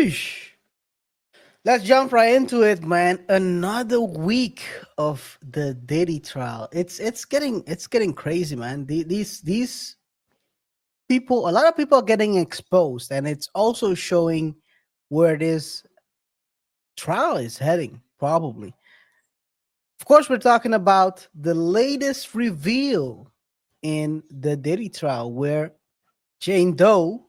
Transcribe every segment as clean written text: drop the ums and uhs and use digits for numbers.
Sheesh. Let's jump right into it, man. Another week of the Diddy trial. It's getting crazy, man. These people, a lot of people are getting exposed, and it's also showing where this trial is heading. Probably, of course, we're talking about the latest reveal in the Diddy trial, where Jane Doe,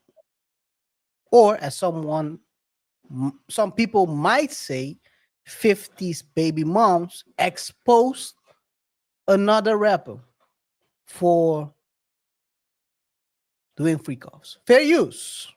or as some people might say, 50s baby moms, exposed another rapper for doing freak offs. Fair use.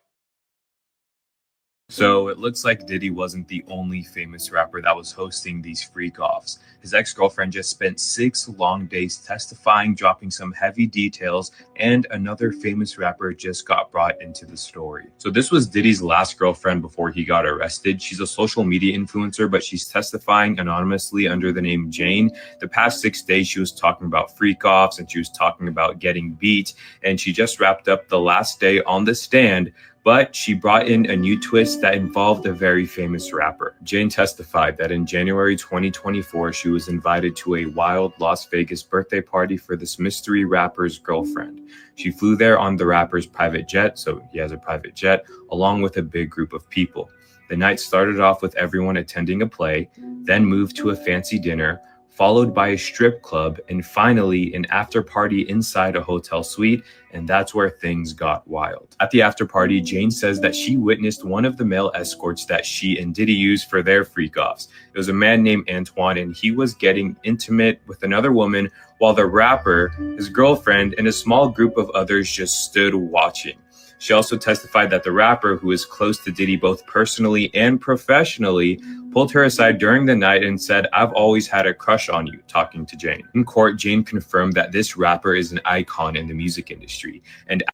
So it looks like Diddy wasn't the only famous rapper that was hosting these freak offs. His ex girlfriend just spent 6 long days testifying, dropping some heavy details, and another famous rapper just got brought into the story. So this was Diddy's last girlfriend before he got arrested. She's a social media influencer, but she's testifying anonymously under the name Jane. The past 6 days, she was talking about freak offs and she was talking about getting beat. And she just wrapped up the last day on the stand, but she brought in a new twist that involved a very famous rapper. Jane testified that in January 2024, she was invited to a wild Las Vegas birthday party for this mystery rapper's girlfriend. She flew there on the rapper's private jet, so he has a private jet, along with a big group of people. The night started off with everyone attending a play, then moved to a fancy dinner, followed by a strip club, and finally an after party inside a hotel suite, and that's where things got wild. At the after party, Jane says that she witnessed one of the male escorts that she and Diddy used for their freak offs. It was a man named Antoine, and he was getting intimate with another woman while the rapper, his girlfriend, and a small group of others just stood watching. She also testified that the rapper, who is close to Diddy both personally and professionally, pulled her aside during the night and said, "I've always had a crush on you," talking to Jane. In court, Jane confirmed that this rapper is an icon in the music industry. And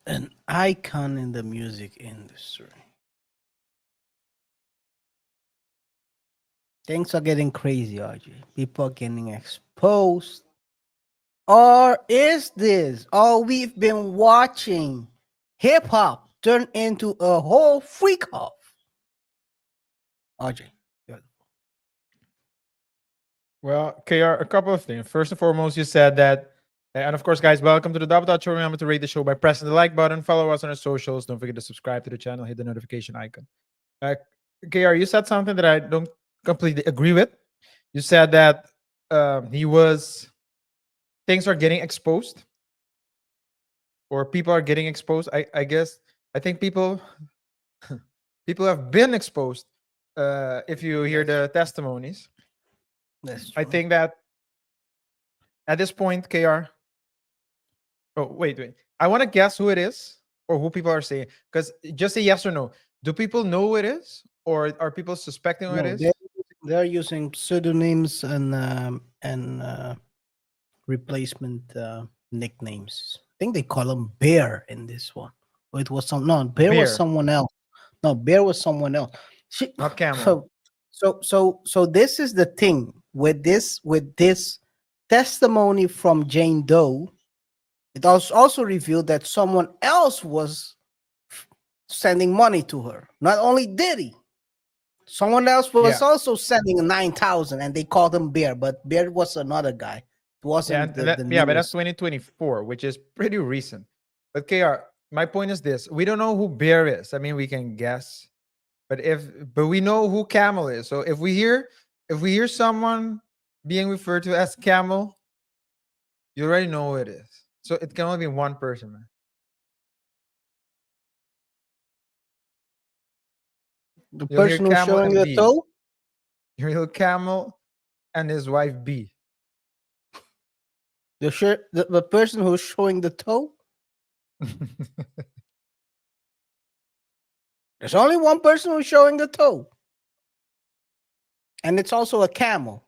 An icon in the music industry. Things are getting crazy, RJ. People are getting exposed. Or is this all we've been watching? Hip hop turn into a whole freak off. RJ. Well, KR, a couple of things. First and foremost, you said that, and of course, guys, welcome to the Double Dot Show. Remember to rate the show by pressing the like button, follow us on our socials. Don't forget to subscribe to the channel, hit the notification icon. KR, you said something that I don't completely agree with. You said that things are getting exposed, or people are getting exposed. I guess I think people have been exposed. If you hear the testimonies. That's I true. think that at this point, KR. Oh, wait. I want to guess who it is or who people are saying. Because just say yes or no. Do people know who it is? Or are people suspecting who it No, is? they're using pseudonyms and replacement nicknames. I think they call him Bear in this one. Or it was Bear was Bear, someone else. No, Bear was someone else. not Camel. So this is the thing with this testimony from Jane Doe. It also revealed that someone else was sending money to her. Not only Diddy, someone else was Yeah. also sending 9,000, and they called him Bear, but Bear was another guy. It Yeah, wasn't the but that's newest. 2024, which is pretty recent. But KR, my point is this: we don't know who Bear is. I mean, we can guess, but we know who Camel is. So if we hear someone being referred to as Camel, you already know who it is. So it can only be one person, man. The You'll hear person who's Camel showing and the B. toe. You'll hear Camel and his wife B. The person who's showing the toe. There's only one person who's showing the toe, and it's also a camel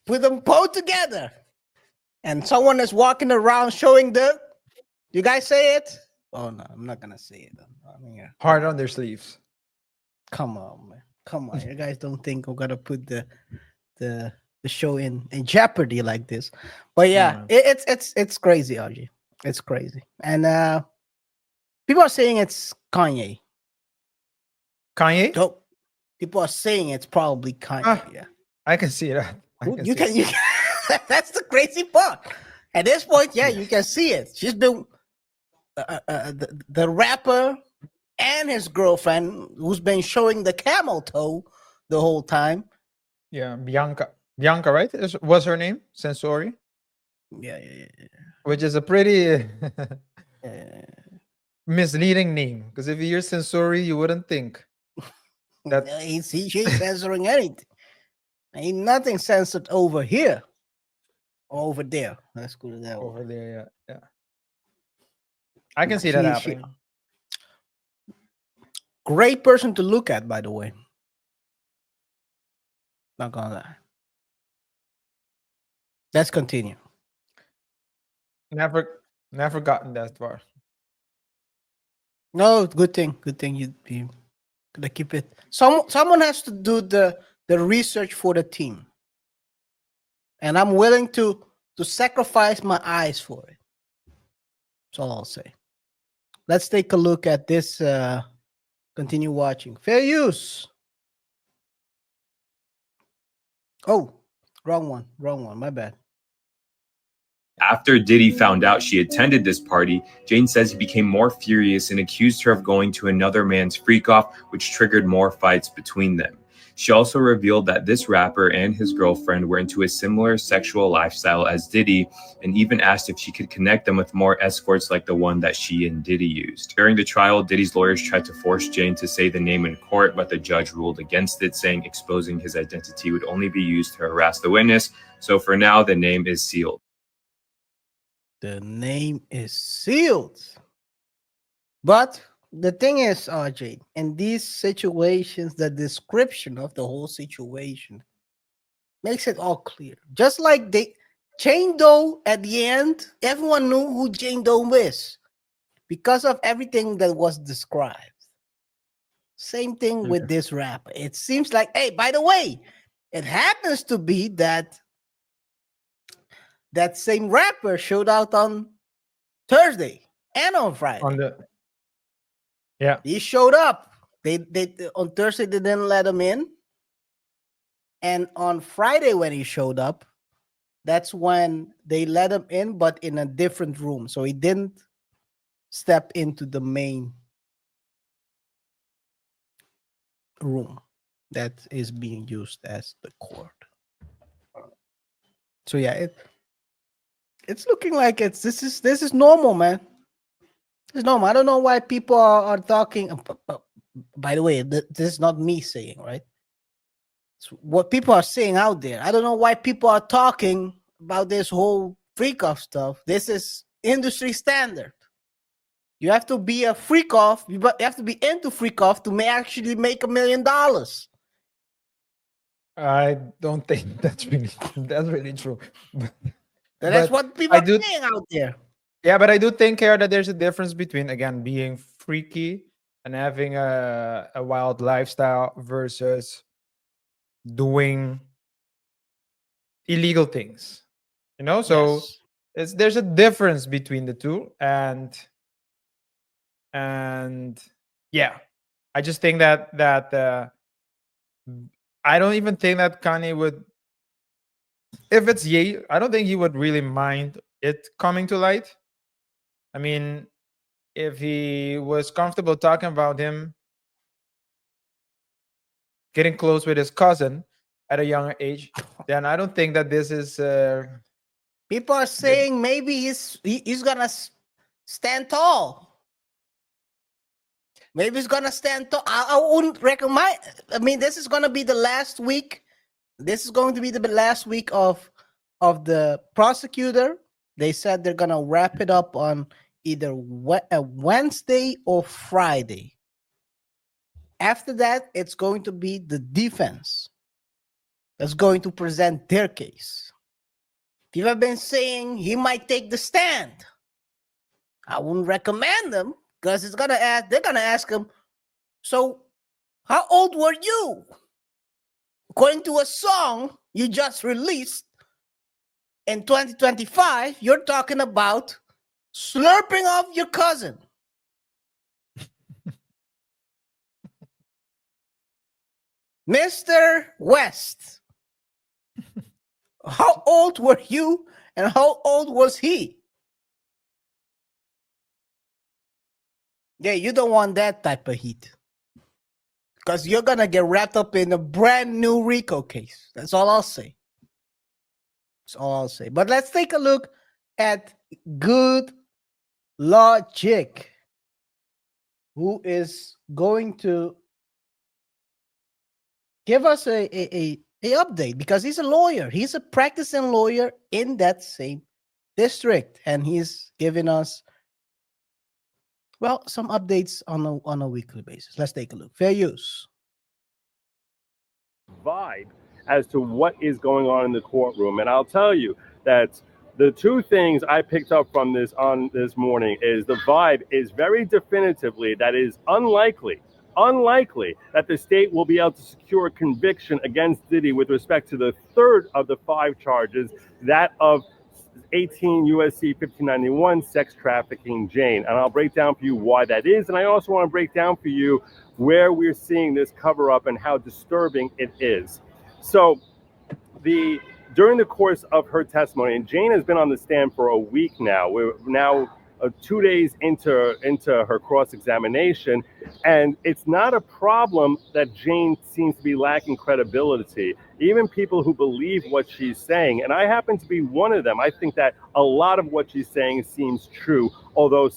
with them both together. And someone is walking around showing the. You guys say it? Oh no, I'm not gonna say it. I mean, yeah. Hard on their sleeves. Come on, man. Come on. You guys don't think we're gonna put the the show in jeopardy like this. But Yeah, yeah, man. it's crazy, RG. It's crazy. And people are saying it's Kanye. Kanye? So people are saying it's probably Kanye. Ah, Yeah. I can see that. I Who can you see can it. you can, that's the crazy part. At this point, yeah, you can see it. She's been the rapper and his girlfriend who's been showing the camel toe the whole time. Yeah, Bianca. Bianca, right? Was her name? Sensori? Yeah, yeah, yeah, Which is a pretty yeah. misleading name. Because if you hear Sensori, you wouldn't think that She ain't censoring anything. Ain't nothing censored over here or over there. Let's go to that one. over there. Yeah, yeah. I can Nah, see that she happening. great person to look at, by the way. Not gonna lie. Let's continue. Never gotten that far. No, good thing. Good thing you gonna keep it. Someone has to do the research for the team, and I'm willing to sacrifice my eyes for it. That's all I'll say. Let's take a look at this. Continue watching. Fair use. Oh, wrong one. Wrong one. My bad. After Diddy found out she attended this party, Jane says he became more furious and accused her of going to another man's freak off, which triggered more fights between them. She also revealed that this rapper and his girlfriend were into a similar sexual lifestyle as Diddy, and even asked if she could connect them with more escorts like the one that she and Diddy used. During the trial, Diddy's lawyers tried to force Jane to say the name in court, but the judge ruled against it, saying exposing his identity would only be used to harass the witness. So for now, the name is sealed. The name is sealed. But the thing is, RJ, in these situations, the description of the whole situation makes it all clear. Just like Jane Doe at the end, everyone knew who Jane Doe is because of everything that was described. Same thing with Okay. this rapper. It seems like, hey, by the way, it happens to be that that same rapper showed out on Thursday and on Friday. On the yeah, He showed up. They on Thursday they didn't let him in, and on Friday when he showed up, that's when they let him in, but in a different room. So he didn't step into the main room that is being used as the court. So yeah, it's looking like this is normal, man. It's normal. I don't know why people are talking. By the way, this is not me saying, right? It's what people are saying out there. I don't know why people are talking about this whole freak off stuff. This is industry standard. You have to be a freak off. You have to be into freak off to actually make $1 million. I don't think that's really true. That's But what people I are do saying out there. yeah, but I do think here that there's a difference between again being freaky and having a wild lifestyle versus doing illegal things. You know, so Yes. there's a difference between the two, and yeah, I just think that I don't even think that Kanye would, if it's Ye, I don't think he would really mind it coming to light. I mean, if he was comfortable talking about him getting close with his cousin at a younger age, then I don't think that this is People are saying maybe he's gonna stand tall. Maybe he's gonna stand tall. I wouldn't recommend. I mean, this is gonna be the last week. This is going to be the last week of the prosecutor. They said they're gonna wrap it up on either Wednesday or Friday. After that, it's going to be the defense that's going to present their case. People have been saying he might take the stand. I wouldn't recommend them because they're gonna ask him, so how old were you? According to a song you just released in 2025, you're talking about slurping off your cousin. Mr. West, how old were you and how old was he? Yeah, you don't want that type of heat. Because you're going to get wrapped up in a brand new RICO case. That's all I'll say. That's all I'll say. But let's take a look at Good Logic, who is going to give us a update, because he's a lawyer. He's a practicing lawyer in that same district, and he's giving us, well, some updates on a weekly basis. Let's take a look. Fair use. Vibe as to what is going on in the courtroom, and I'll tell you that the two things I picked up from this on this morning is the vibe is very definitively that is unlikely that the state will be able to secure a conviction against Diddy with respect to the third of the 5 charges, that of 18 USC 1591 sex trafficking Jane. And I'll break down for you why that is. And I also want to break down for you where we're seeing this cover up and how disturbing it is. So during the course of her testimony, and Jane has been on the stand for a week now. We're now 2 days into her cross-examination, and it's not a problem that Jane seems to be lacking credibility. Even people who believe what she's saying, and I happen to be one of them, I think that a lot of what she's saying seems true, although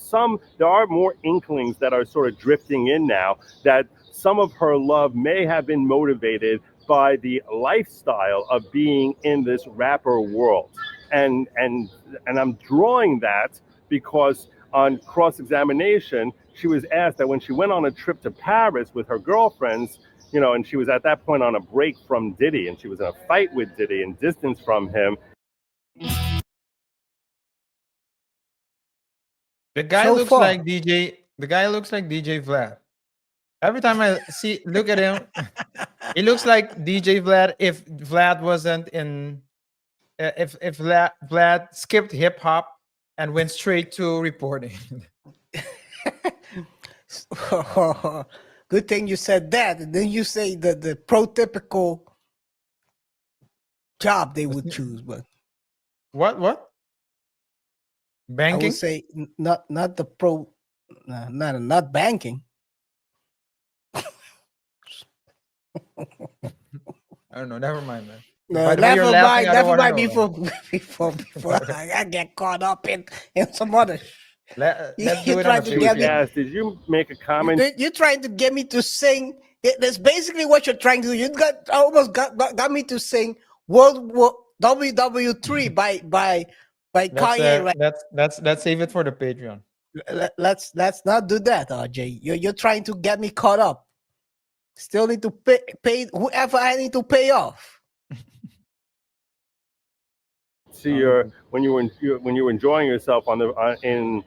there are more inklings that are sort of drifting in now that some of her love may have been motivated by the lifestyle of being in this rapper world. And I'm drawing that because on cross-examination, she was asked that when she went on a trip to Paris with her girlfriends, and she was at that point on a break from Diddy, and she was in a fight with Diddy and distance from him. The guy looks like DJ. The guy looks like DJ Vlad. Every time I look at him, he looks like DJ Vlad if Vlad wasn't in. If Vlad skipped hip hop and went straight to reporting. Good thing you said that. And then you say the prototypical job they would choose, but what? Banking? I would say not the not banking. I don't know. Never mind, man. No, never mind. Never mind. Before I get caught up in some other. Let's do it on the Yes. Did you make a comment? You're trying to get me to sing. That's basically what you're trying to do. You almost got me to sing World War WW3 by KaiR. Let's save it for the Patreon. Let's not do that, RJ. You're trying to get me caught up. Still need to pay whoever I need to pay off. See, when you were enjoying yourself in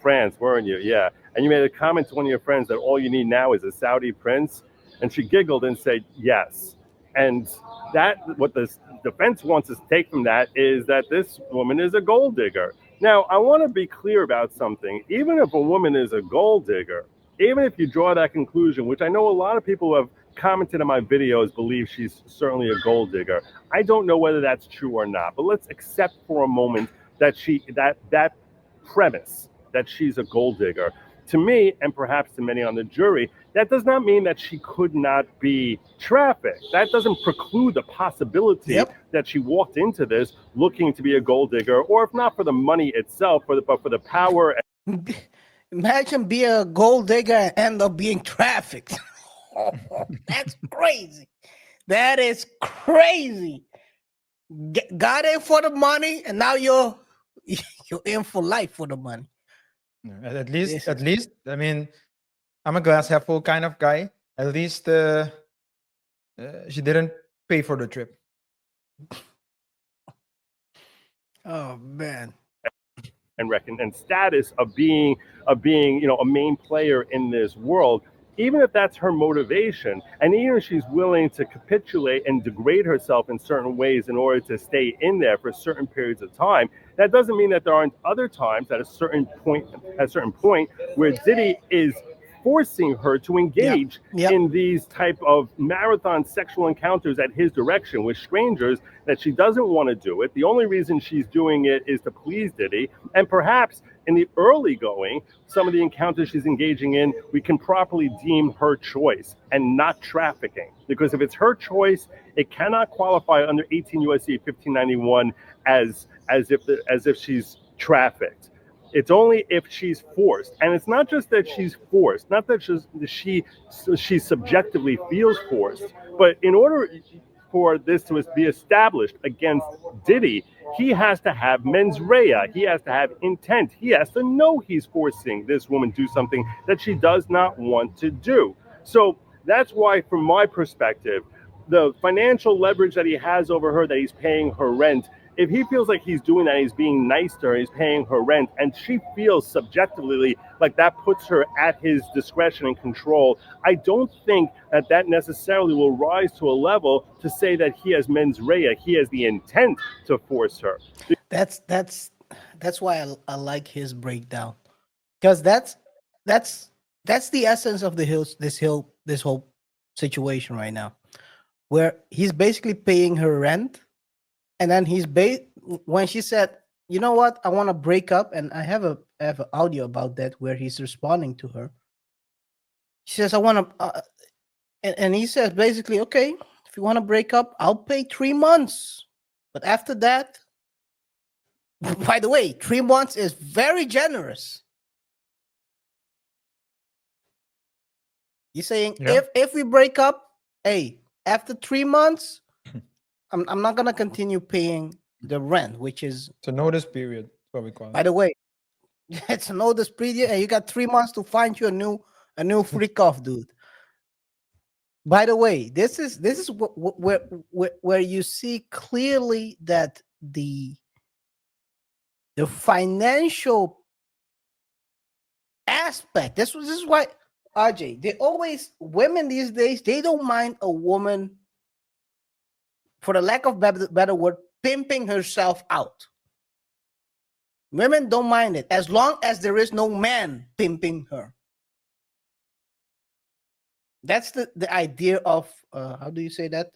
France, weren't you? Yeah, and you made a comment to one of your friends that all you need now is a Saudi prince, and she giggled and said yes. And that what the defense wants us to take from that is that this woman is a gold digger. Now, I want to be clear about something. Even if a woman is a gold digger, even if you draw that conclusion, which I know a lot of people who have commented on my videos believe she's certainly a gold digger. I don't know whether that's true or not, but let's accept for a moment that that premise that she's a gold digger. To me, and perhaps to many on the jury, that does not mean that she could not be trafficked. That doesn't preclude the possibility that she walked into this looking to be a gold digger, or if not for the money itself, but for the power. Imagine being a gold digger and end up being trafficked. That's crazy. That is crazy. Got in for the money, and now you're in for life for the money. At least, I mean, I'm a glass half full kind of guy. At least she didn't pay for the trip. Oh man. And status of being a main player in this world. even if that's her motivation, and even if she's willing to capitulate and degrade herself in certain ways in order to stay in there for certain periods of time, that doesn't mean that there aren't other times at a certain point where Diddy is forcing her to Yep. engage Yep. in these type of marathon sexual encounters at his direction with strangers, that she doesn't want to do it. The only reason she's doing it is to please Diddy. And perhaps in the early going, some of the encounters she's engaging in, we can properly deem her choice and not trafficking. Because if it's her choice, it cannot qualify under 18 USC 1591 as if she's trafficked. It's only if she's forced, and it's not just that she's forced, not that she subjectively feels forced, but in order for this to be established against Diddy, he has to have mens rea, he has to have intent, he has to know he's forcing this woman to do something that she does not want to do. So that's why, from my perspective, the financial leverage that he has over her, that he's paying her rent, if he feels like he's doing that, he's being nice to her, he's paying her rent, and she feels subjectively like that puts her at his discretion and control, I don't think that that necessarily will rise to a level to say that he has mens rea, he has the intent to force her. That's why I like his breakdown, because that's the essence of this whole situation right now, where he's basically paying her rent, and then when she said, "You know what? I want to break up," and I have an audio about that where he's responding to her. She says, "I want to," and he says basically, "Okay, if you want to break up, I'll pay 3 months, but after that." By the way, 3 months is very generous. You're saying, Yeah. if we break up, hey, after 3 months, I'm not gonna continue paying the rent, which is, It's a notice period. That's what we call by it. the way, it's an notice period, and you got 3 months to find you a new freak off, dude. By the way, this is where you see clearly that the financial aspect. This is why, RJ, women these days, they don't mind a woman, for the lack of better word, pimping herself out. Women don't mind it as long as there is no man pimping her. That's the idea of how do you say that?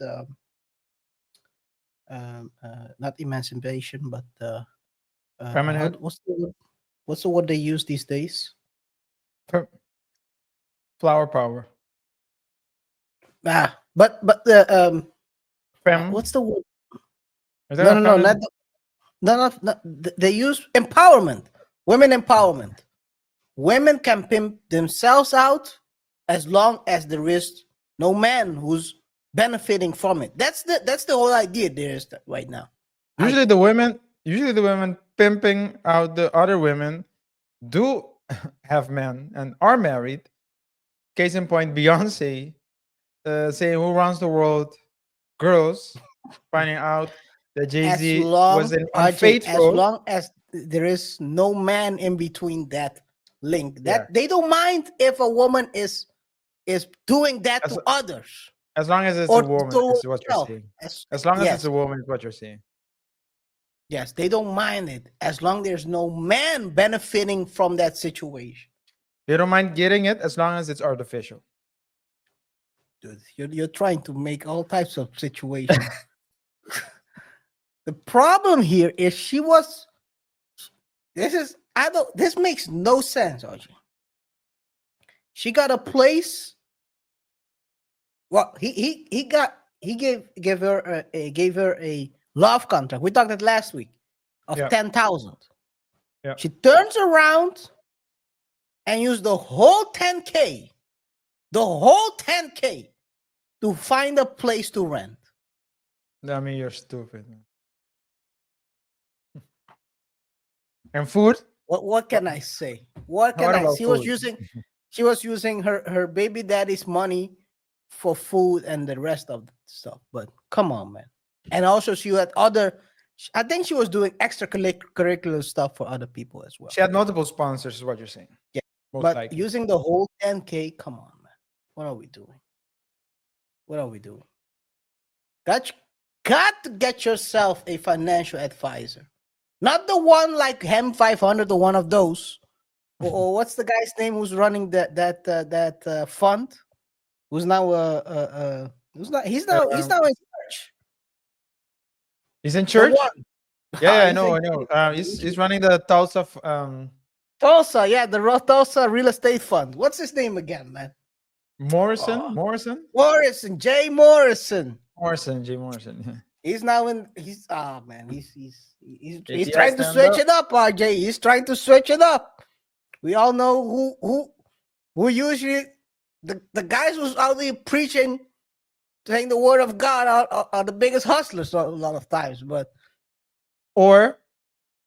Not emancipation, but Feminine. what's the word they use these days? Flower power. But Fem. what's the word? Is No, that no, a no, feminine? not they use empowerment. Women empowerment. Women can pimp themselves out as long as there is no man who's benefiting from it. That's the whole idea there is right now. Usually the women pimping out the other women do have men and are married. Case in point, Beyonce saying "Who Runs the World," girls finding out that Jay-Z was RJ, as unfaithful. long as there is no man in between that link, that Yeah. they don't mind if a woman is doing that As- to others As long as it's or a woman, to is what you're herself. saying. As long as it's a woman, is what you're saying. Yes, they don't mind it as long there's no man benefiting from that situation. They don't mind getting it as long as it's artificial. Dude, you're trying to make all types of situations. The problem here is this makes no sense, RJ. She got a place. Well, he gave her a love contract. We talked that last week of Yeah. 10,000. Yeah. She turns around and used the whole 10K to find a place to rent. I mean, you're stupid. Man. And food? What can I say? What can What I? about She was food? using her baby daddy's money for food and the rest of the stuff. But come on, man. And also she had I think she was doing extracurricular stuff for other people as well. She had multiple sponsors, is what you're saying. Yeah. Most But likely. using the whole 10K, come on, man. What are we doing? What are we doing? Got, got to get yourself a financial advisor. Not the one like Hem 500 or one of those. Or what's the guy's name who's running that fund? Who's now who's not he's now in church. He's in The church. one. Yeah, I He's know, in I know. church. He's running the Tulsa. Tulsa, yeah, the Tulsa Real Estate Fund. What's his name again, man? Morrison, Oh, Morrison, Morrison, Jay Morrison. Morrison, Jay Morrison. Yeah. He's now in. He's man. He's KTR trying to stand switch up. it up, RJ. He's trying to switch it up. We all know who usually the guys who's out there preaching, saying the word of God are the biggest hustlers a lot of times. But Or,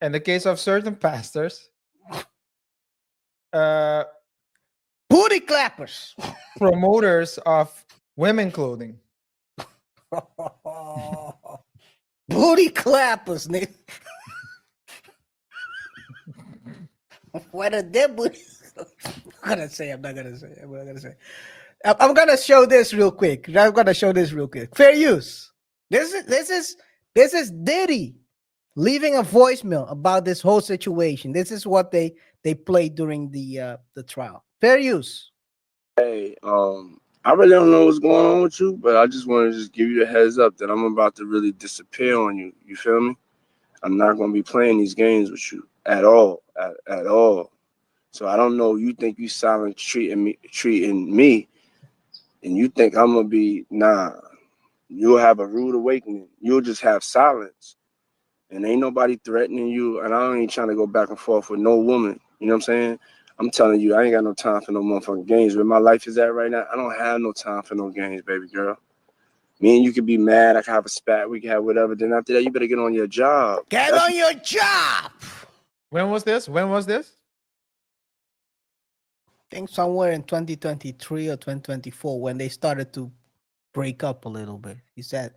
in the case of certain pastors, uh, booty clappers. promoters of women clothing. Booty clappers, nigga. Whether they're booty. I'm not gonna say. I'm gonna show this real quick. Fair use. This is Diddy leaving a voicemail about this whole situation. This is what they played during the trial. Fair use. Hey, I really don't know what's going on with you, but I just want to just give you a heads up that I'm about to really disappear on you. You feel me? I'm not going to be playing these games with you at all, at all. So I don't know. You think you silent treating me, and you think I'm gonna be nah. You'll have a rude awakening. You'll just have silence, and ain't nobody threatening you. And I ain't trying to go back and forth with no woman. You know what I'm saying? I'm telling you, I ain't got no time for no motherfucking games. Where my life is at right now, I don't have no time for no games, baby girl. Me and you could be mad. I could have a spat. We could have whatever. Then after that, you better get on your job. Get on your job. When was this? I think somewhere in 2023 or 2024 when they started to break up a little bit. He said,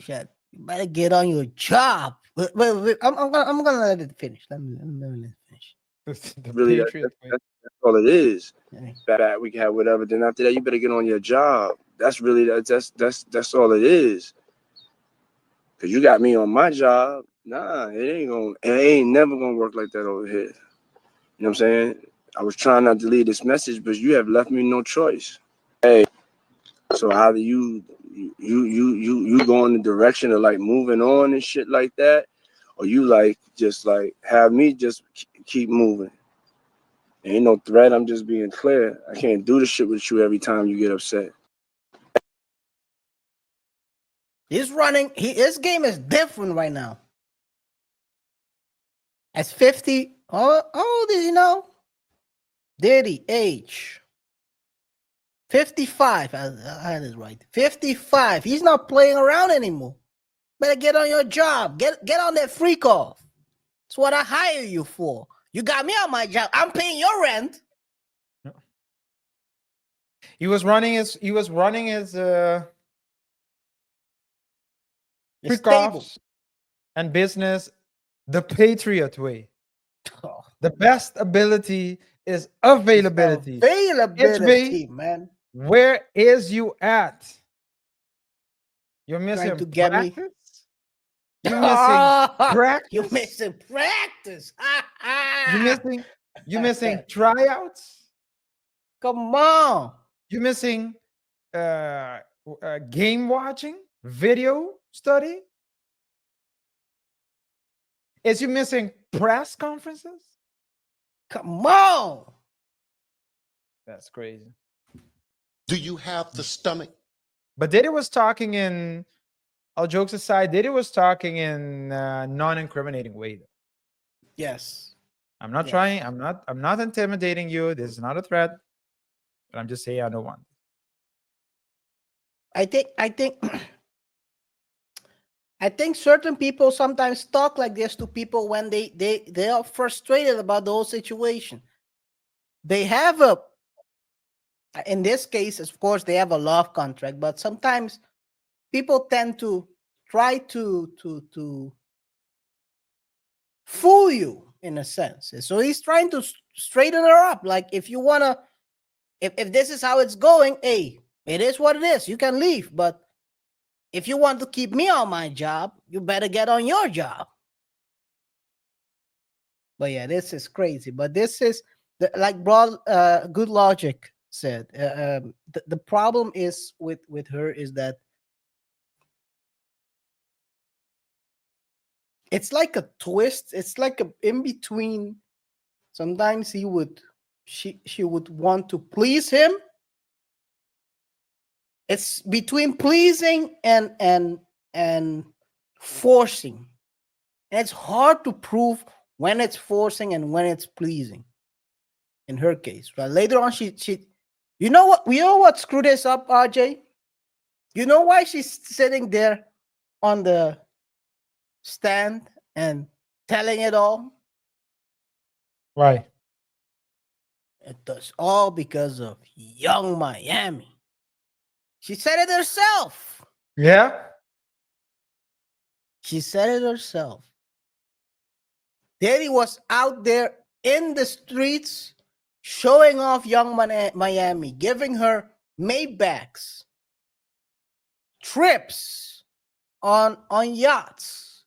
you better get on your job. Wait, I'm gonna let it finish. Let me let it finish. The Really, Patriot way. that's all it is. Yeah. Spat. We could have whatever. Then after that, you better get on your job. That's really that's all it is. Cause you got me on my job. Nah, it ain't never gonna work like that over here. You know what I'm saying? I was trying not to leave this message, but you have left me no choice. Hey, so either you go in the direction of like moving on and shit like that, or you like just like have me just keep moving. Ain't no threat. I'm just being clear. I can't do this shit with you every time you get upset. He's running. His game is different right now. At 50, how old is he now? Diddy age 55. I had it right. 55. He's not playing around anymore. Better get on your job. Get on that freak off. That's what I hire you for. You got me on my job. I'm paying your rent. He was running his It's freak stable. offs and business the Patriot way. Oh, The best ability is availability. availability, man. Where is you at? You're missing Trying to get me. practice. You're missing practice. You're missing practice. You're missing tryouts. Come on. You're missing game watching, video study. Is you missing press conferences? Come on. That's crazy. Do you have the stomach? But Diddy was talking in, all jokes aside, Diddy was talking in non-incriminating way. Though. Yes. I'm not Yes. trying. I'm not intimidating you. This is not a threat. But I'm just saying I don't want. I think I think certain people sometimes talk like this to people when they are frustrated about the whole situation. They have in this case, of course, they have a love contract, but sometimes people tend to try to fool you in a sense. So he's trying to straighten her up. Like if you wanna If this is how it's going, hey, it is what it is. You can leave, but if you want to keep me on my job, you better get on your job. But yeah, this is crazy. But this is like broad, good logic said. The problem is with her is that it's like a twist. It's like a in between. Sometimes she would want to please him. It's between pleasing and forcing. And it's hard to prove when it's forcing and when it's pleasing. In her case, right? Later on, she you know what? You know what screwed this up, RJ? You know why she's sitting there on the stand and telling it all? Why? It does all because of Young Miami. She said it herself. Yeah. She said it herself. Diddy was out there in the streets showing off Young Miami, giving her Maybachs, trips on yachts,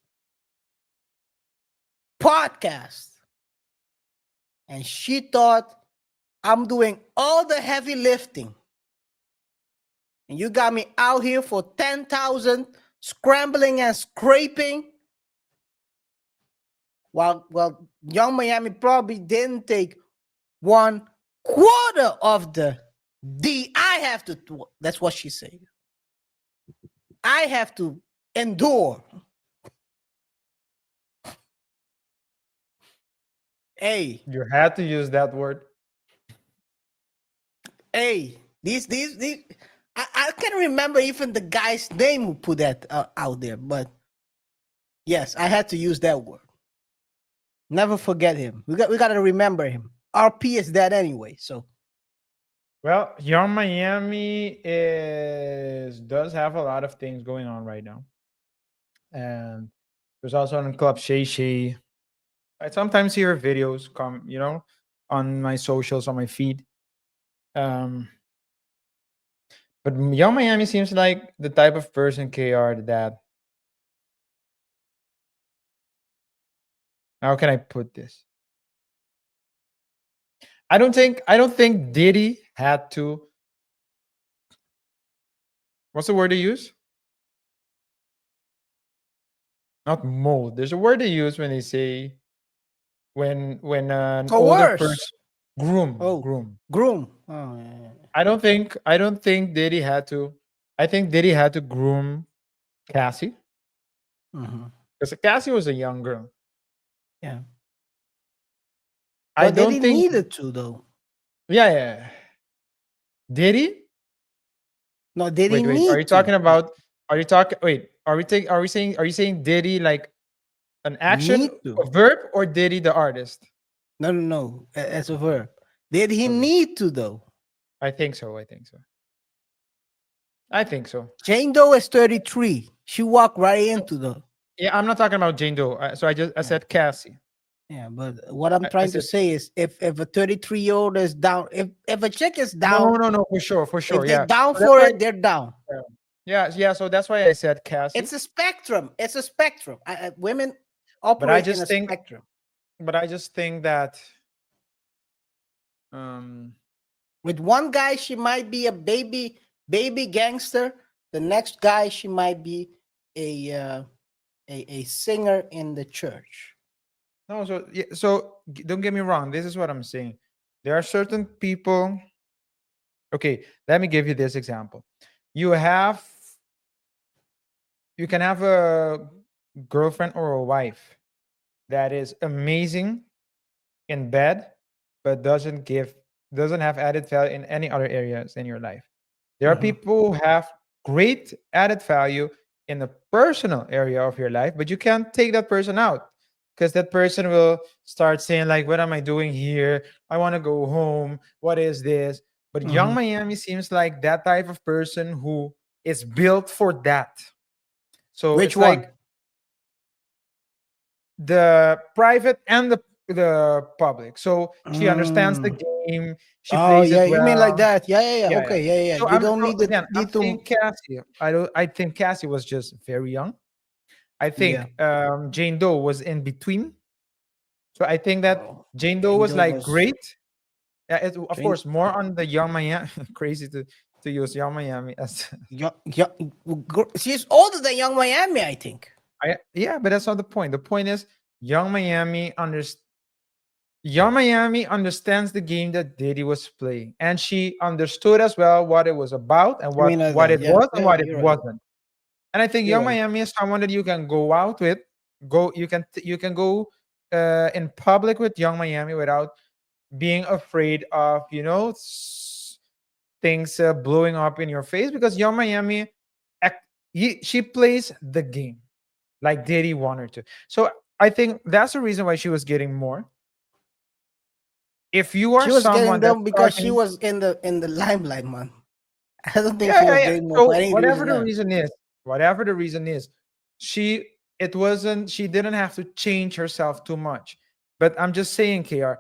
podcasts. And she thought, I'm doing all the heavy lifting. And you got me out here for 10,000 scrambling and scraping. While Young Miami probably didn't take 1/4 of the D I have to, that's what she said. I have to endure. Hey, You had to use that word. hey, these I can't remember even the guy's name who put that out there, but yes, I had to use that word. Never forget him. We got to remember him. RP is dead anyway, so Well, Young Miami does have a lot of things going on right now, and there's also on Club Shay Shay. I sometimes hear videos come, on my socials, on my feed. Um, but Young Miami seems like the type of person, KR, that, how can I put this? I don't think Diddy had to. What's the word they use? Not mold. There's a word they use when they say when an older person coerce. groom Oh, groom. groom. Oh, yeah. I don't think Diddy had to. I think Diddy had to groom Cassie Mhm. because Cassie was a young girl. Yeah. I But they don't didn't think. need it to though. Yeah, yeah. Diddy? No, they Wait, didn't wait. Are you need to. talking about? Are you talking? Wait. Are we take? Are we saying? Are you saying Diddy like an action, Need to. a verb, or Diddy the artist? No, no, no. As a verb. Did he Okay. need to though? I think so. I think so. I think so. Jane Doe is 33. She walked right into the Yeah, I'm not talking about Jane Doe. I yeah. said Cassie. Yeah, but what I'm I trying to said say is if a 33-year-old is down, if a chick is no, down, no, no, for if sure. they're Yeah. down So that's for why. it, they're down. Yeah. So that's why I said Cassie. It's a spectrum. It's a spectrum. Women But I operate in a just think. spectrum. But I just think that. Um. With one guy, she might be a baby gangster. The next guy, she might be a a singer in the church. No. So yeah. So don't get me wrong. This is what I'm saying. There are certain people. Okay. Let me give you this example. You have. You can have a girlfriend or a wife that is amazing in bed, but doesn't have added value in any other areas in your life. There are Mhm. people who have great added value in the personal area of your life, but you can't take that person out because that person will start saying like, "What am I doing here? I want to go home. What is this?" But Young Mhm. Miami seems like that type of person who is built for that. So Which it's one? like the private and the the public. So she understands the Mm. game. She Oh plays it yeah, you mean like well. that? Yeah, yeah, yeah. Yeah, yeah. Okay, yeah, yeah. So You I'm don't so need the again, I'm need to. saying Cassie. I don't. I think Cassie was just very young. I Yeah. think Jane Doe was in between. So I think that Oh, Jane Doe Jane was Doe like was great. Yeah, of Jane. course, more on the Young Miami. Crazy to use Young Miami as Young, young, she's older than Young Miami, I think. yeah, but that's not the point. The point is Young Miami understands the game that Diddy was playing, and she understood as well what it was about and I mean like what that. it Yeah, was and yeah, yeah. what it You're right. wasn't. And I think You're Young right. Miami is someone that you can go out with. You can go in public with Young Miami without being afraid of things blowing up in your face, because Young Miami she plays the game like Diddy wanted her to. So I think that's the reason why she was getting more. If you are She was getting someone that's them because she talking, was in the limelight, man. I don't think yeah, she yeah, was yeah. getting more for So any reason else. whatever the reason is, she it wasn't she didn't have to change herself too much. But I'm just saying, KR,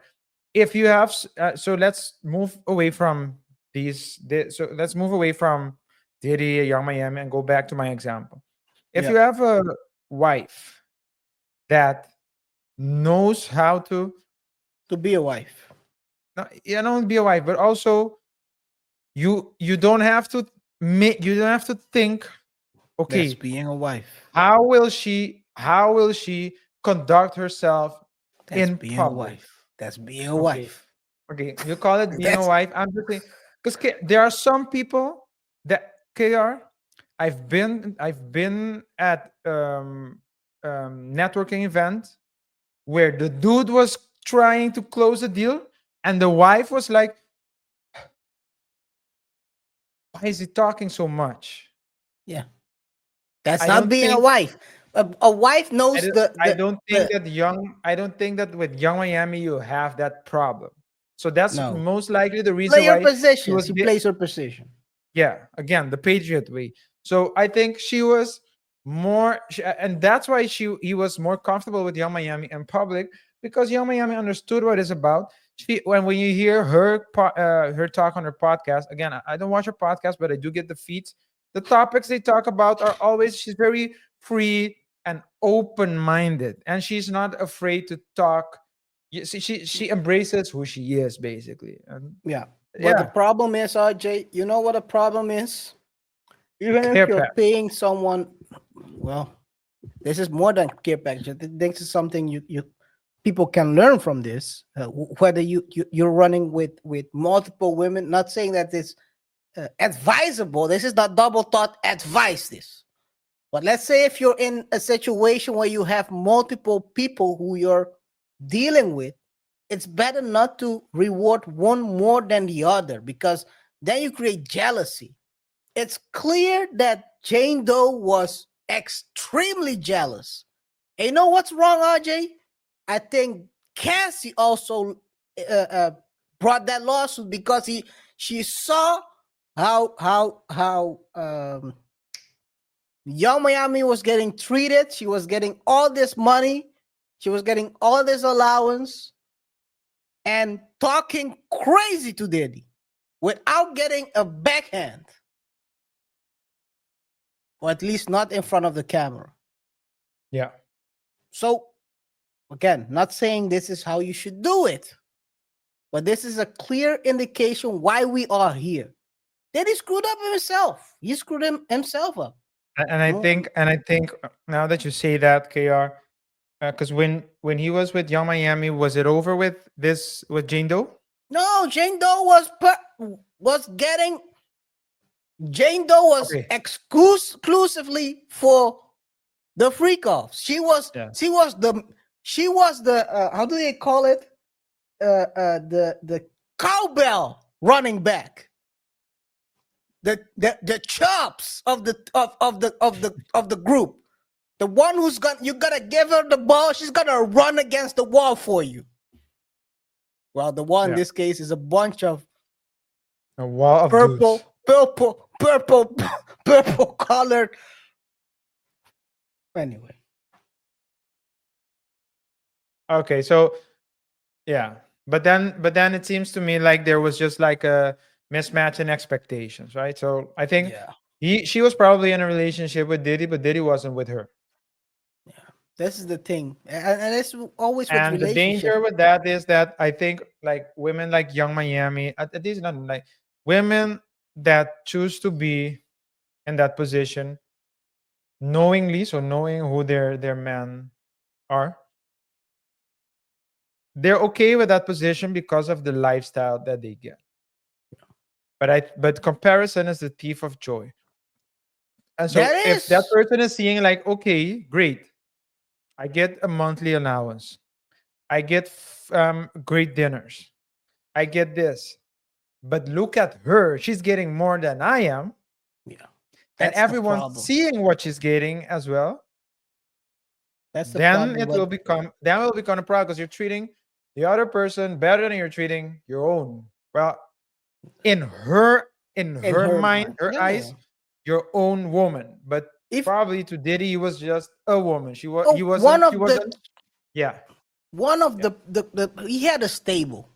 if you have so let's move away from so let's move away from Diddy, Young Miami, and go back to my example. If Yeah, you have a wife that knows how to to be a wife. not be a wife, but also you don't have to you don't have to think, That's okay, being a wife. how will she conduct herself That's in being a public? wife. That's being a Okay, wife. okay, you call it being a That's wife. I'm just saying, because there are some people that, KR, I've been at networking event where the dude was trying to close a deal and the wife was like, why is he talking so much? yeah. That's I not don't being a think wife. A wife knows I don't think the that I don't think that with Young Miami you have that problem. So that's no. most likely the reason Play her why she position. was She plays her position. yeah, again, the Patriot way. So I think she was and that's why he was more comfortable with Young Miami in public, because Young Miami understood what it's about. When you hear her talk on her podcast, again, I don't watch her podcast, but I do get the feeds. The topics they talk about are always, she's very free and open-minded, and she's not afraid to talk. She embraces who she is, basically. And Yeah. But the yeah, problem is, RJ, you know what the problem is? Even if care you're pack. paying someone, well, this is more than care package. I think this is something you people can learn from this. Whether you're running with multiple women, not saying that it's advisable. This is not double thought advice. This, but let's say if you're in a situation where you have multiple people who you're dealing with, it's better not to reward one more than the other, because then you create jealousy. It's clear that Jane Doe was extremely jealous. And you know what's wrong, RJ? I think Cassie also brought that lawsuit because she saw how Young Miami was getting treated. She was getting all this money. She was getting all this allowance and talking crazy to Diddy without getting a backhand, or at least not in front of the camera. Yeah. So, again, not saying this is how you should do it, but this is a clear indication why we are here. Diddy screwed up himself. He screwed himself up. And I No, think now that you say that, KR, because when he was with Young Miami, was it over with Jane Doe? no, Jane Doe was getting Jane Doe was Okay. exclusively for the freak offs. Yeah. She was the how do they call it? The cowbell running back. The chops of the group. The one who's got you gotta give her the ball, she's gonna run against the wall for you. Well, the one in Yeah. this case is a bunch of A wall of dudes. purple colored. Anyway, Okay, so Yeah. But then it seems to me like there was just like a mismatch in expectations, right? So I think Yeah, she was probably in a relationship with Diddy, but Diddy wasn't with her. this is the thing, and it's always with And the relationship. danger with that is that I think like women like Young Miami, at least not like women that choose to be in that position knowingly, so knowing who their men are, they're okay with that position because of the lifestyle that they get. But comparison is the thief of joy. And That so if that is, person is seeing like, okay, great, I get a monthly allowance, I get great dinners, I get this, but look at her, she's getting more than I am, yeah, and that's the everyone's problem. seeing what she's getting as well, That's the then problem. it But will become a problem because you're treating the other person better than you're treating your own. Well, in her in in her her mind, mind, her yeah, yeah. eyes, your own woman. But If probably to Diddy, he was just a woman. oh, He wasn't. Yeah, one of yeah, the he had a stable,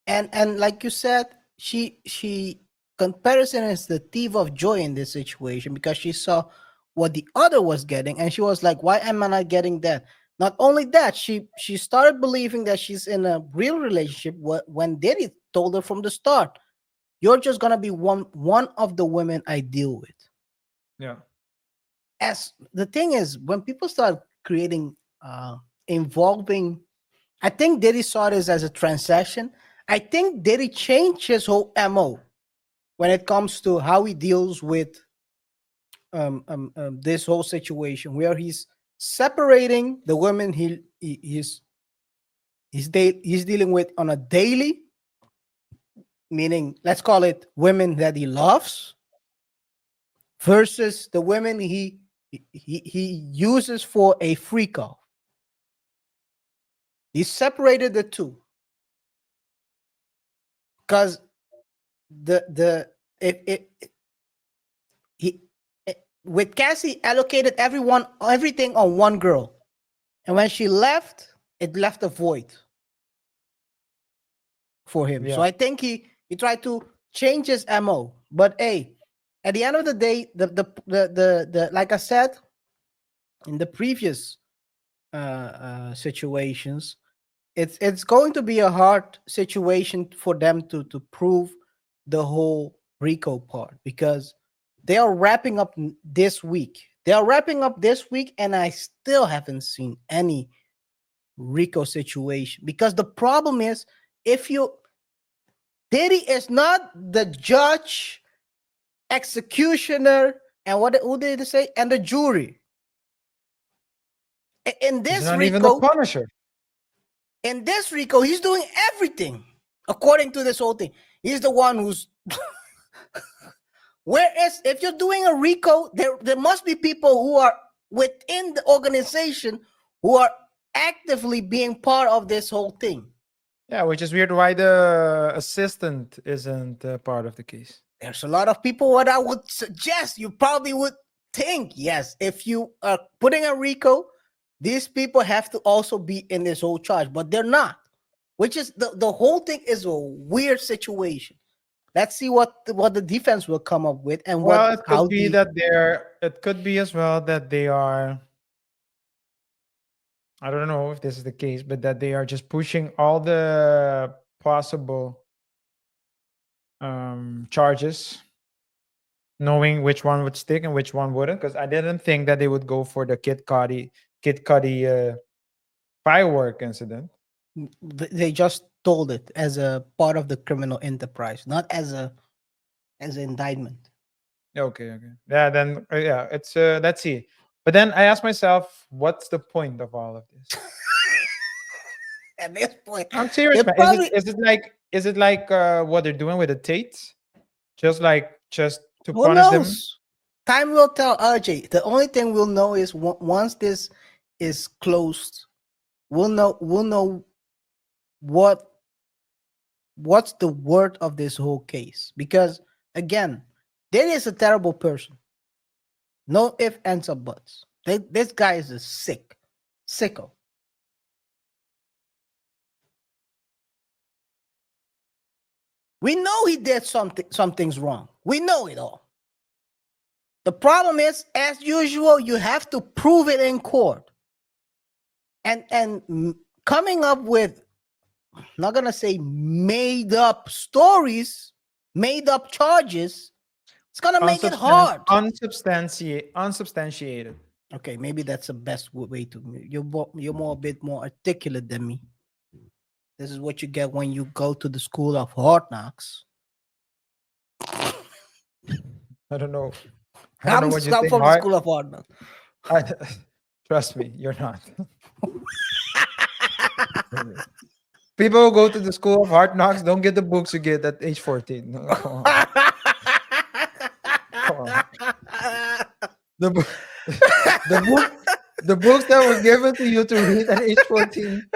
and like you said, she comparison is the thief of joy in this situation because she saw what the other was getting, and she was like, why am I not getting that? Not only that, she started believing that she's in a real relationship when Diddy told her from the start, you're just gonna be one of the women I deal with. yeah. As the thing is, when people start creating involving, I think Diddy saw this as a transaction. I think Diddy changed his whole MO when it comes to how he deals with this whole situation, where he's separating the women he's dealing with on a daily, meaning let's call it women that he loves, versus the women he uses for a freak off. He separated the two because the it he with Cassie allocated everything on one girl, and when she left, it left a void for him. So Yeah. I think he tried to change his mo. But hey, at the end of the day, the like I said in the previous situations, it's going to be a hard situation for them to prove the whole Rico part because they are wrapping up this week. They are wrapping up this week, and I still haven't seen any Rico situation because the problem is if you Diddy is not the judge, executioner, and what who did they say? And the jury. In He's this not even the Rico, Punisher. he's doing everything according to this whole thing. He's the one who's. Whereas if you're doing a Rico, there must be people who are within the organization who are actively being part of this whole thing. Yeah, which is weird. Why the assistant isn't part of the case? There's a lot of people what I would suggest. You probably would think, yes, if you are putting a Rico, these people have to also be in this whole charge, but they're not. Which is the whole thing is a weird situation. Let's see what the defense will come up with and Well, what it how could be the that they're. It could be as well that they are. I don't know if this is the case, but that they are just pushing all the possible charges, knowing which one would stick and which one wouldn't. Because I didn't think that they would go for the Kid Cudi firework incident. they just told it as a part of the criminal enterprise, not as an indictment. Okay, okay. Yeah, then yeah, it's let's see. But then I ask myself, what's the point of all of this? At this point, I'm serious, they man. probably Is it like what they're doing with the Tates? Just to who punish them? knows. Time will tell, RJ. The only thing we'll know is once this is closed, we'll know what what's the word of this whole case. Because again, there is a terrible person. No if, ands, or buts. This guy is a sicko. We know he did something's wrong. We know it all. The problem is, as usual, you have to prove it in court. And coming up with, I'm not gonna say made up stories, made up charges, it's gonna make it hard. Unsubstantiated. Okay, maybe that's the best way to. You're more a bit more articulate than me. This is what you get when you go to the school of hard knocks. I don't know. I don't know what you I'm think. from the school of hard knocks. Trust me, you're not. People who go to the school of hard knocks don't get the books you get at age 14. No, come on. Come on. The books that were given to you to read at age 14.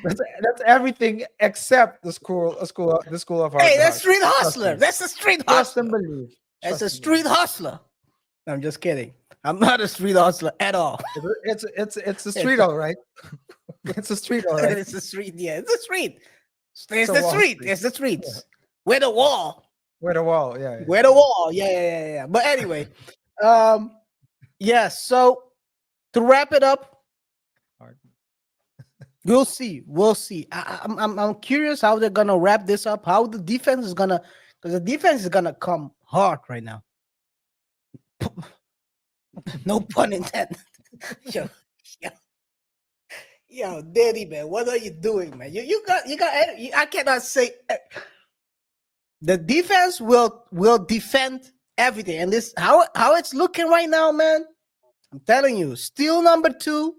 That's everything except the school of hard Hey, that's knocks. street Trust hustler. me. That's a street Trust and hustler. believe. That's a Trust me. street hustler. I'm just kidding. I'm not a street hustler at all. It's a street, all right. It's a street, all right. It's a street. Yeah, it's a street. It's a the wall street. street. It's the streets. Where the wall. Where the wall, yeah. Where the wall. Yeah. But anyway, yes. So to wrap it up, Hard. we'll see. I'm curious how they're gonna wrap this up. How the defense is gonna, because the defense is gonna come hard right now. No pun intended. Yo, Diddy, man, what are you doing, man? You got. I cannot say. The defense will defend everything, and this how it's looking right now, man. I'm telling you, still number 2,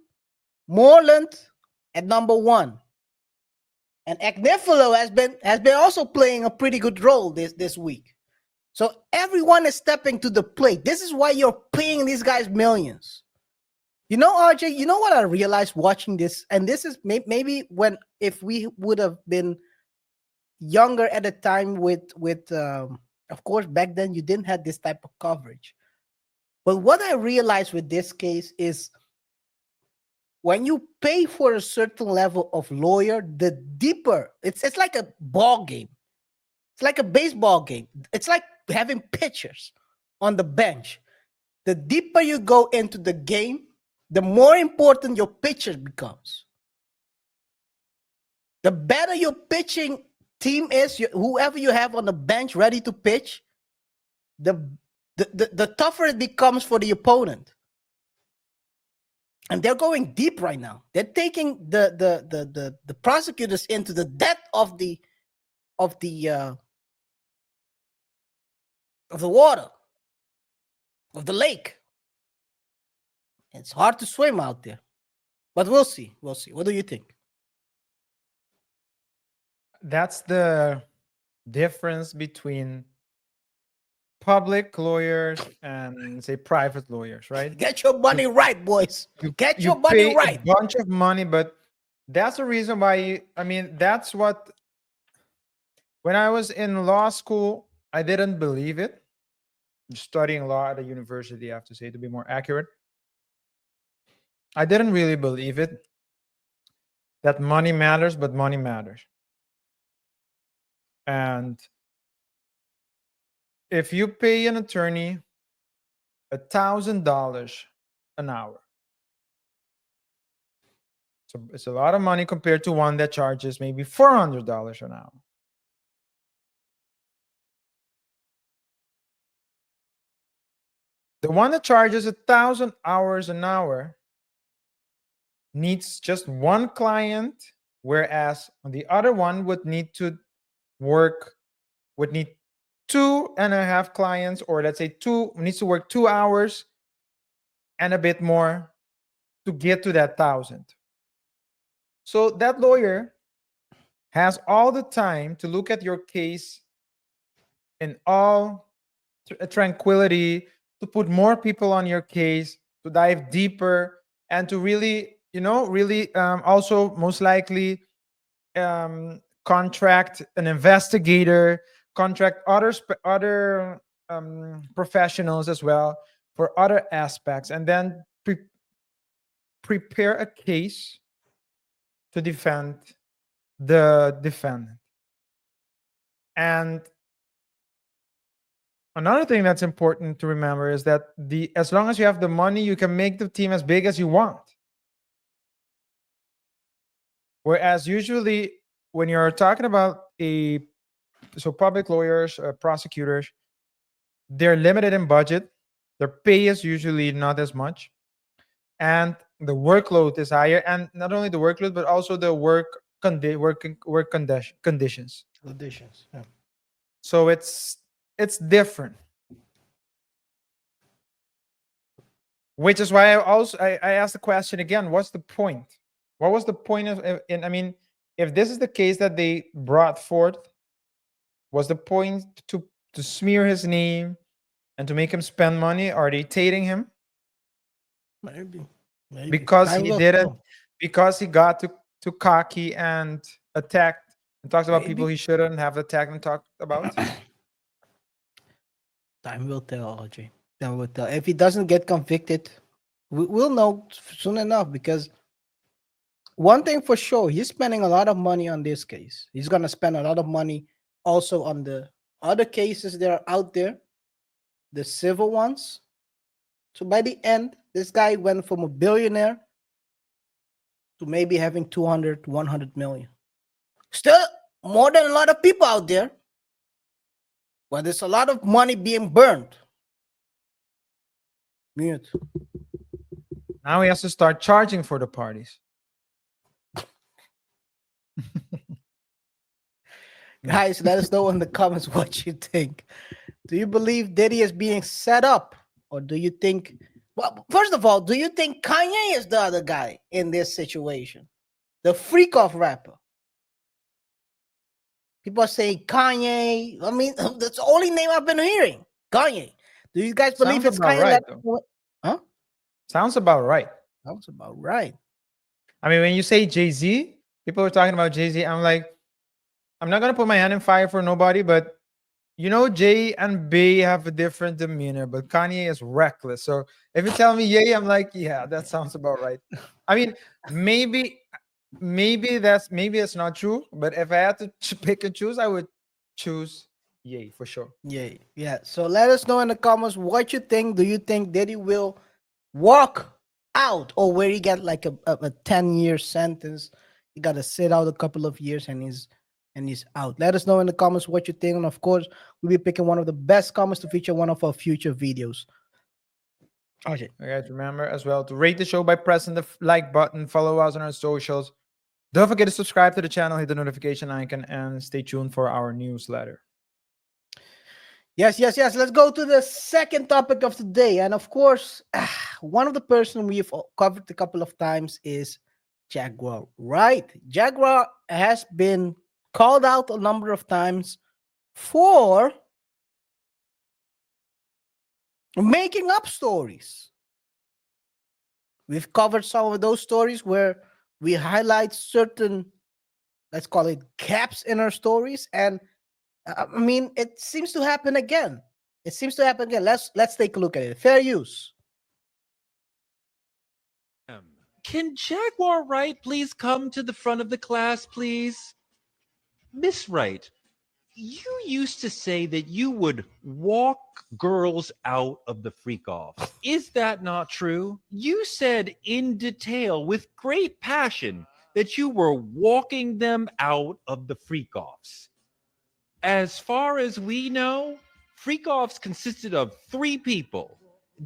Moreland at number 1, and Agnifilo has been also playing a pretty good role this week. So everyone is stepping to the plate. This is why you're paying these guys millions. You know, RJ, you know what I realized watching this? And this is maybe if we would have been younger at the time with of course, back then you didn't have this type of coverage. But what I realized with this case is when you pay for a certain level of lawyer, the deeper, it's like a ball game. It's like a baseball game. It's like having pitchers on the bench. The deeper you go into the game, the more important your pitcher becomes. The better your pitching team is, whoever you have on the bench ready to pitch, the tougher it becomes for the opponent. And they're going deep right now. They're taking the prosecutors into the depth of the water, of the lake. It's hard to swim out there, but we'll see. What do you think? That's the difference between public lawyers and, say, private lawyers, right? Get your money right, boys. Get your money pay right. a bunch of money, but that's the reason why. That's what. When I was in law school, I didn't believe it. Studying law at a university, I have to say, to be more accurate, I didn't really believe it. That money matters, but money matters. And if you pay an attorney $1,000 an hour, so it's a lot of money compared to one that charges maybe $400 an hour. The one that charges 1,000 hours an hour needs just one client, whereas on the other one would need 2.5 clients, or let's say needs to work 2 hours and a bit more to get to that 1,000. So that lawyer has all the time to look at your case in all tranquility, to put more people on your case, to dive deeper, and to really also most likely contract an investigator, contract other professionals as well for other aspects, and then prepare a case to defend the defendant. And another thing that's important to remember is that as long as you have the money, you can make the team as big as you want. Whereas usually when you're talking about public lawyers, prosecutors, they're limited in budget. Their pay is usually not as much, and the workload is higher. And not only the workload, but also the work conditions. Auditions. Yeah. So it's different. Which is why I asked the question again. What's the point? What was the point of? I mean, if this is the case that they brought forth, was the point to smear his name and to make him spend money? Are they tating him Maybe. because Time he will didn't? tell. Because he got too cocky and attacked and talked about people Maybe. he shouldn't have attacked and talked about? Time will tell, Audrey. Time will tell. If he doesn't get convicted, we'll know soon enough. Because one thing for sure, he's spending a lot of money on this case. He's gonna spend a lot of money also on the other cases that are out there, the civil ones. So by the end, this guy went from a billionaire to maybe having 200, 100 million. Still more than a lot of people out there. But there's a lot of money being burned. Mute. Now he has to start charging for the parties. Guys, let us know in the comments what you think. Do you believe Diddy is being set up? Or do you think, well, first of all, do you think Kanye is the other guy in this situation? The freak off rapper. People are saying Kanye. I mean, that's the only name I've been hearing. Kanye. Do you guys believe Sounds it's about Kanye? right, though. Huh? Sounds about right. Sounds about right. I mean, when you say Jay-Z, people are talking about Jay-Z. I'm like, I'm not gonna put my hand in fire for nobody, but you know, Jay and B have a different demeanor, but Kanye is reckless. So if you tell me yay, I'm like, yeah, that sounds about right. I mean, maybe it's not true, but if I had to pick and choose, I would choose yay for sure. Yeah. So let us know in the comments what you think. Do you think Diddy will walk out, or where he get like a 10-year sentence? He got to sit out a couple of years and he's out. Let us know in the comments what you think. And of course, we'll be picking one of the best comments to feature one of our future videos. Okay. Guys, remember as well to rate the show by pressing the like button, follow us on our socials. Don't forget to subscribe to the channel, hit the notification icon, and stay tuned for our newsletter. Yes. Let's go to the second topic of today. And of course, one of the person we've covered a couple of times is Jaguar Wright. Jaguar has been called out a number of times for making up stories. We've covered some of those stories where we highlight certain, let's call it, gaps in our stories. And I mean, it seems to happen again. Let's take a look at it. Fair use. Can Jaguar Wright please come to the front of the class, please? Miss Wright, you used to say that you would walk girls out of the freak-offs. Is that not true? You said in detail with great passion that you were walking them out of the freak-offs. As far as we know, freak-offs consisted of 3 people: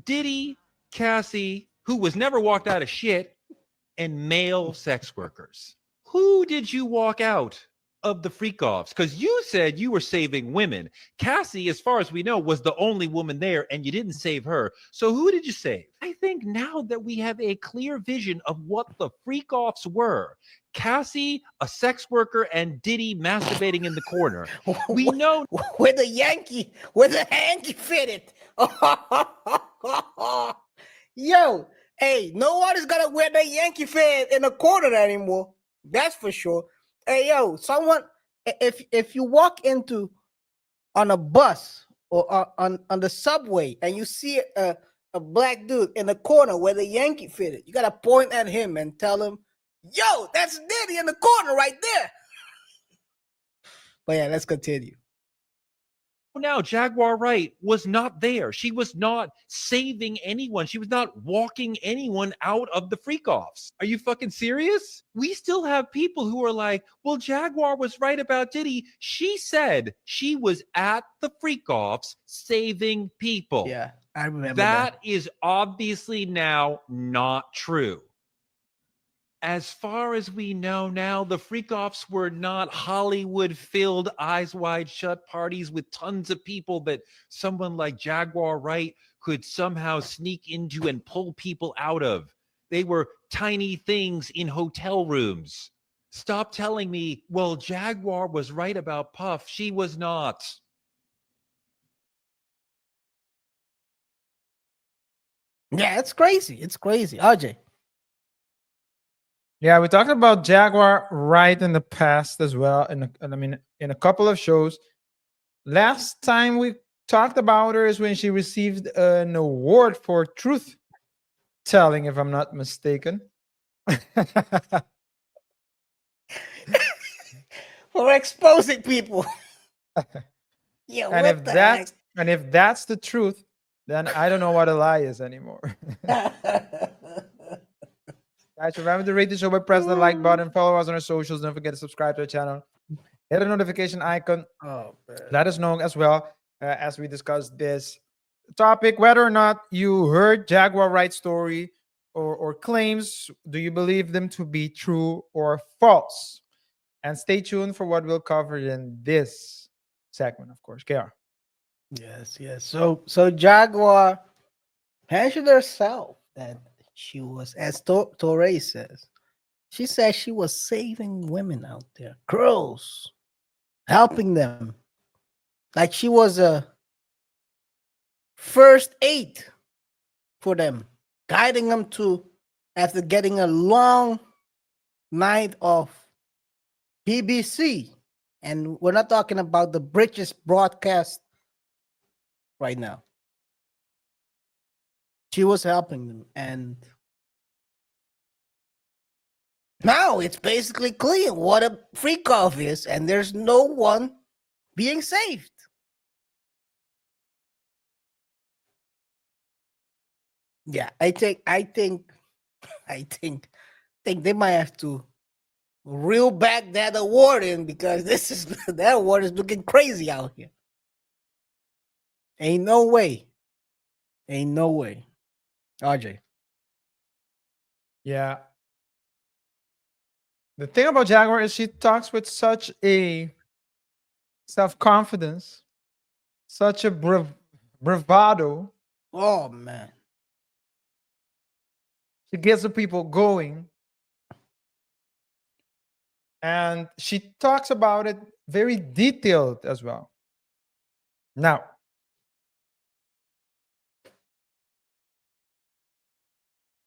Diddy, Cassie, who was never walked out of shit, and male sex workers. Who did you walk out of the freak-offs? Because you said you were saving women. Cassie, as far as we know, was the only woman there, and you didn't save her. So who did you save? I think now that we have a clear vision of what the freak-offs were, Cassie, a sex worker, and Diddy masturbating in the corner, we know where the hanky fitted. Yo, hey, no one is gonna wear the Yankee fit in the corner anymore. That's for sure. Hey, yo, someone, if you walk into on a bus or on the subway and you see a black dude in the corner where the Yankee fitted, you gotta point at him and tell him, yo, that's Diddy in the corner right there. But yeah, let's continue. now Jaguar Wright was not there. She was not saving anyone. She was not walking anyone out of the freak offs. Are you fucking serious? We still have people who are like, well, Jaguar was right about Diddy. She said she was at the freak offs saving people. Yeah, I remember That is obviously now not true. As far as we know now, the freak offs were not Hollywood filled, eyes wide shut parties with tons of people that someone like Jaguar Wright could somehow sneak into and pull people out of. They were tiny things in hotel rooms. Stop telling me, well, Jaguar was right about Puff. She was not. Yeah, it's crazy. It's crazy. RJ. Yeah, we talked about Jaguar Wright in the past as well. In a couple of shows. Last time we talked about her is when she received an award for truth telling, if I'm not mistaken. For exposing people. Yeah, and what if the that's and if that's the truth, then I don't know what a lie is anymore. heck? Guys, remember to rate the show by pressing the like button, follow us on our socials, don't forget to subscribe to our channel, hit the notification icon. Oh, man. Let us know as well as we discuss this topic, whether or not you heard Jaguar Wright's story or claims. Do you believe them to be true or false? And stay tuned for what we'll cover in this segment, of course. KR. Yes, yes. So Jaguar mentioned herself that she was, as Torre says, she said she was saving women out there, girls, helping them. Like she was a first aid for them, guiding them to, after getting a long night of BBC. And we're not talking about the British broadcast right now. She was helping them. And now it's basically clear what a freak off is, and there's no one being saved. Yeah, I think they might have to reel back that award in, because this is that award is looking crazy out here. Ain't no way. Ain't no way. RJ. Yeah. The thing about Jaguar is she talks with such a self-confidence, such a bravado. Oh man. She gets the people going. And she talks about it very detailed as well. Now,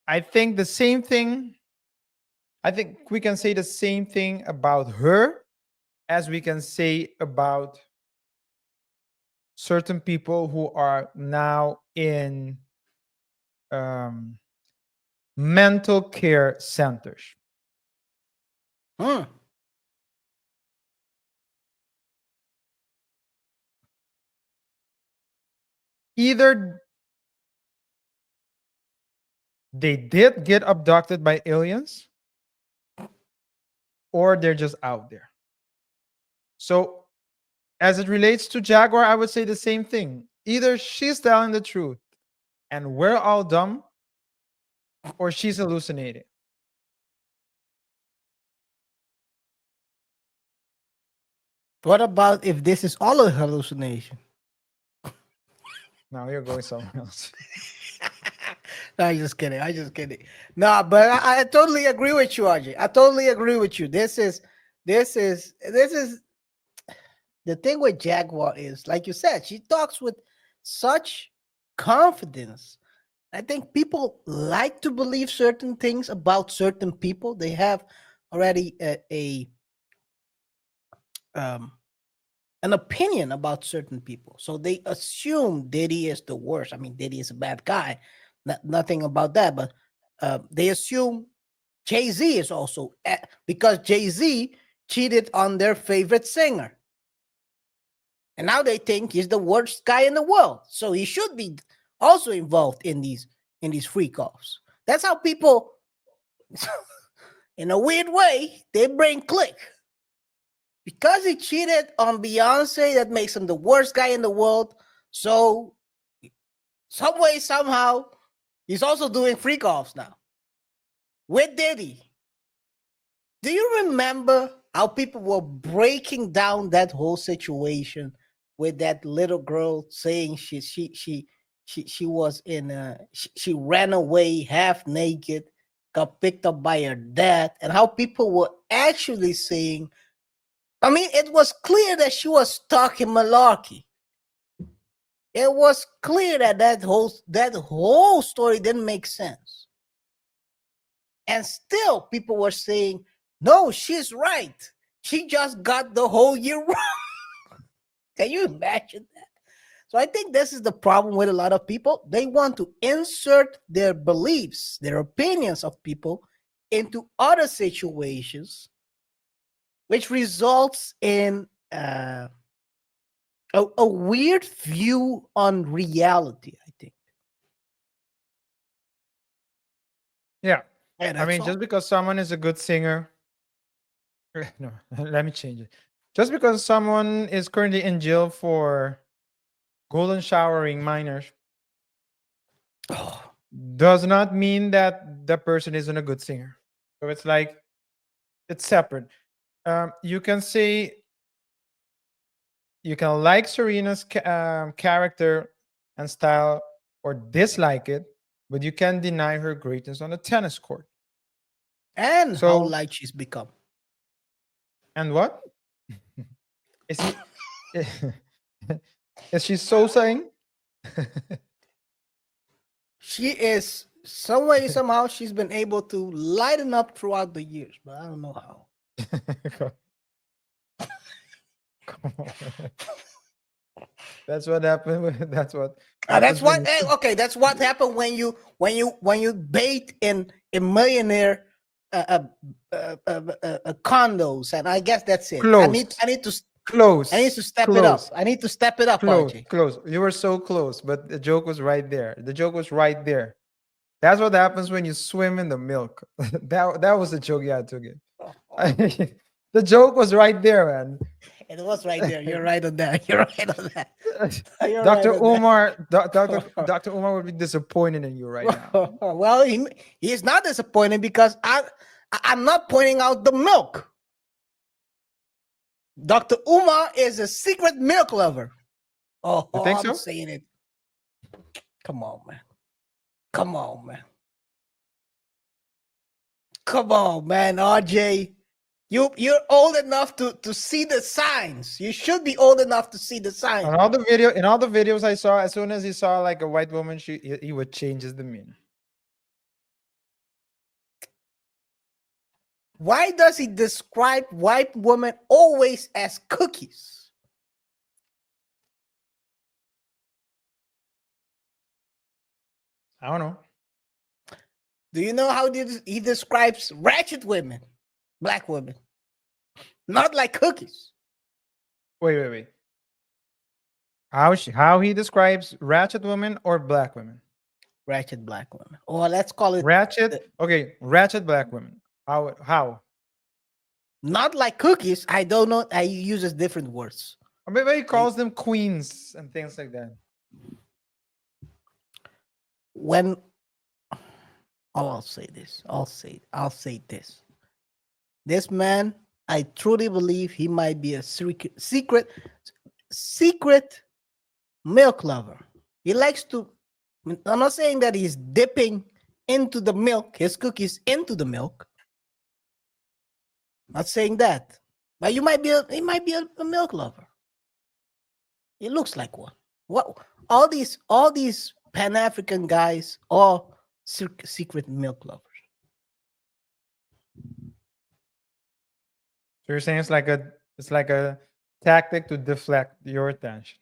I think the same thing, I think we can say the same thing about her as we can say about certain people who are now in mental care centers. Either they did get abducted by aliens or they're just out there. So, as it relates to Jaguar, I would say the same thing. Either she's telling the truth and we're all dumb, or she's hallucinating. What about if this is all a hallucination? Now you're going somewhere else. No, I'm just kidding. I'm just kidding. No, but I totally agree with you, RJ. I totally agree with you. This is the thing with Jaguar is, like you said, she talks with such confidence. I think people like to believe certain things about certain people. They have already an opinion about certain people, so they assume Diddy is the worst. I mean, Diddy is a bad guy, nothing about that, but they assume Jay-Z is also, because Jay-Z cheated on their favorite singer. And now they think he's the worst guy in the world. So he should be also involved in these freak offs. That's how people, in a weird way, their brain click. Because he cheated on Beyonce, that makes him the worst guy in the world. So, some way, somehow, he's also doing freak offs now with Diddy. Do you remember how people were breaking down that whole situation with that little girl saying she was in she ran away half naked, got picked up by her dad, and how people were actually saying, I mean, it was clear that she was talking malarkey. It was clear that that whole story didn't make sense. And still people were saying, no, she's right. She just got the whole year wrong. Can you imagine that? So I think this is the problem with a lot of people. They want to insert their beliefs, their opinions of people into other situations, which results in a weird view on reality, I think. Yeah. And I mean, just because someone is a good singer, no, let me change it. Just because someone is currently in jail for golden showering minors does not mean that the person isn't a good singer. So it's like, it's separate. You can say, you can like Serena's character and style or dislike it, but you can deny her greatness on the tennis court. and how So, light she's become. and what? Is he, is she so saying? She is some way, somehow she's been able to lighten up throughout the years, but I don't know how. Come on. That's what happened. That's what That's happens when what you. okay. That's what happened when you bait in millionaire condos, and I guess that's it. Close, I need to close, step it up. close, I need to step it up, close, RJ. close. You were so close, but the joke was right there. The joke was right there. That's what happens when you swim in the milk. That was the joke you had to give. The joke was right there, man. It was right there. You're right on that. You're right on that. You're right Dr. on that. Umar, Dr. Umar would be disappointed in you right now. Well, he's not disappointed because I'm not pointing out the milk. Dr. Umar is a secret milk lover. Oh, You think I'm so? saying it. Come on, man. Come on, man. Come on, man, RJ. You're old enough to see the signs. You should be old enough to see the signs. In all the videos I saw, as soon as he saw like a white woman, he would change his demeanor. Why does he describe white women always as cookies? I don't know. Do you know how he describes ratchet women, black women? Not like cookies. Wait. How he describes ratchet women or black women? Ratchet black women. Or let's call it Ratchet. Okay, ratchet black women. How? not like cookies. I don't know. I uses different words. Or maybe he calls them queens and things like that. When I'll say this. I'll say this. This man, I truly believe he might be a secret milk lover. He likes to. I'm not saying that he's dipping into the milk, his cookies into the milk. Not saying that, but he might be a milk lover. He looks like one. What all these Pan African guys are secret milk lovers. So you're saying it's like a tactic to deflect your attention.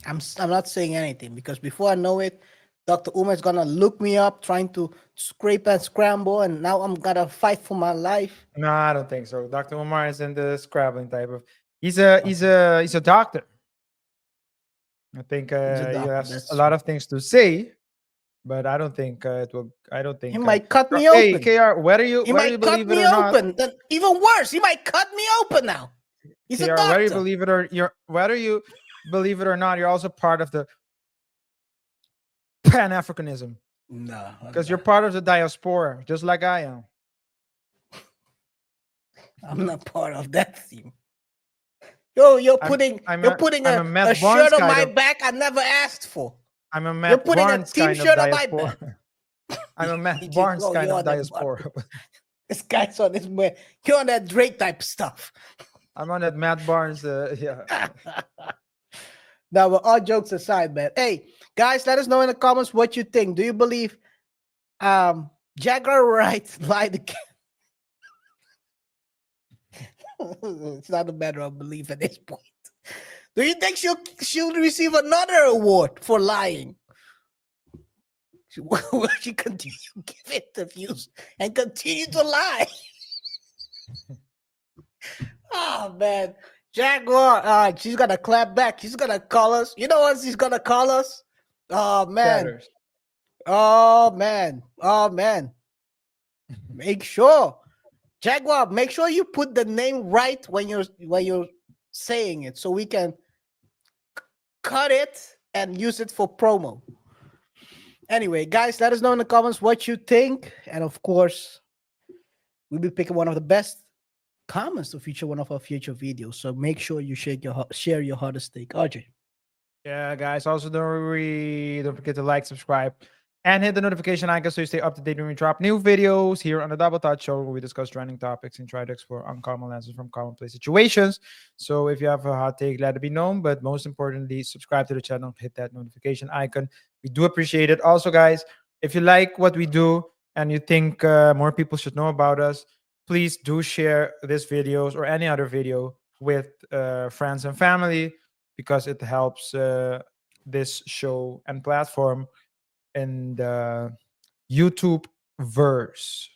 I'm not saying anything because before I know it, Dr. Uma is gonna look me up, trying to scrape and scramble, and now I'm gonna fight for my life. No, I don't think so. Dr. Umar is in the scrabbling type of. He's a doctor. I think He's a he doctor. has That's a true. lot of things to say, but I don't think it will. I don't He think. might cut me Hey, open. KR, He whether you might cut believe it me or not, open. Then even worse, he might cut me open now. He's a KR, whether you doctor. believe it or whether you believe it or not, you're also part of the Pan Africanism No, because you're part of the diaspora, just like I am. I'm not part of that team. Yo, you're I'm putting I'm you're a putting I'm a a Matt shirt Barnes on kind my of back I never asked for. I'm a You're Matt putting a Barnes team kind of shirt on my back. diaspora. I'm a Matt You Barnes know, kind you're of on that diaspora. this guy's on this man. You're on that Drake type stuff. I'm on that Matt Barnes. Yeah. Now, but all jokes aside, man. Hey, guys, let us know in the comments what you think. Do you believe Jaguar Wright lied again? It's not a matter of belief at this point. Do you think she'll receive another award for lying? Will she continue to give interviews and continue to lie? Oh man, Jaguar, she's gonna clap back. She's gonna call us. You know what she's gonna call us? Oh man, Chatters. oh man, oh man. Make sure, Jaguar, make sure you put the name right when you're saying it, so we can cut it and use it for promo. Anyway, guys, let us know in the comments what you think, and of course, we'll be picking one of the best comments to feature one of our future videos. So make sure you share your hottest take, RJ. Yeah, guys. Also, don't forget to like, subscribe, and hit the notification icon so you stay up to date when we drop new videos here on the Double Touch Show, where we discuss trending topics and try to explore uncommon answers from commonplace situations. So if you have a hot take, let it be known. But most importantly, subscribe to the channel, hit that notification icon. We do appreciate it. Also, guys, if you like what we do and you think more people should know about us, please do share this videos or any other video with friends and family, because it helps this show and platform in the YouTube verse.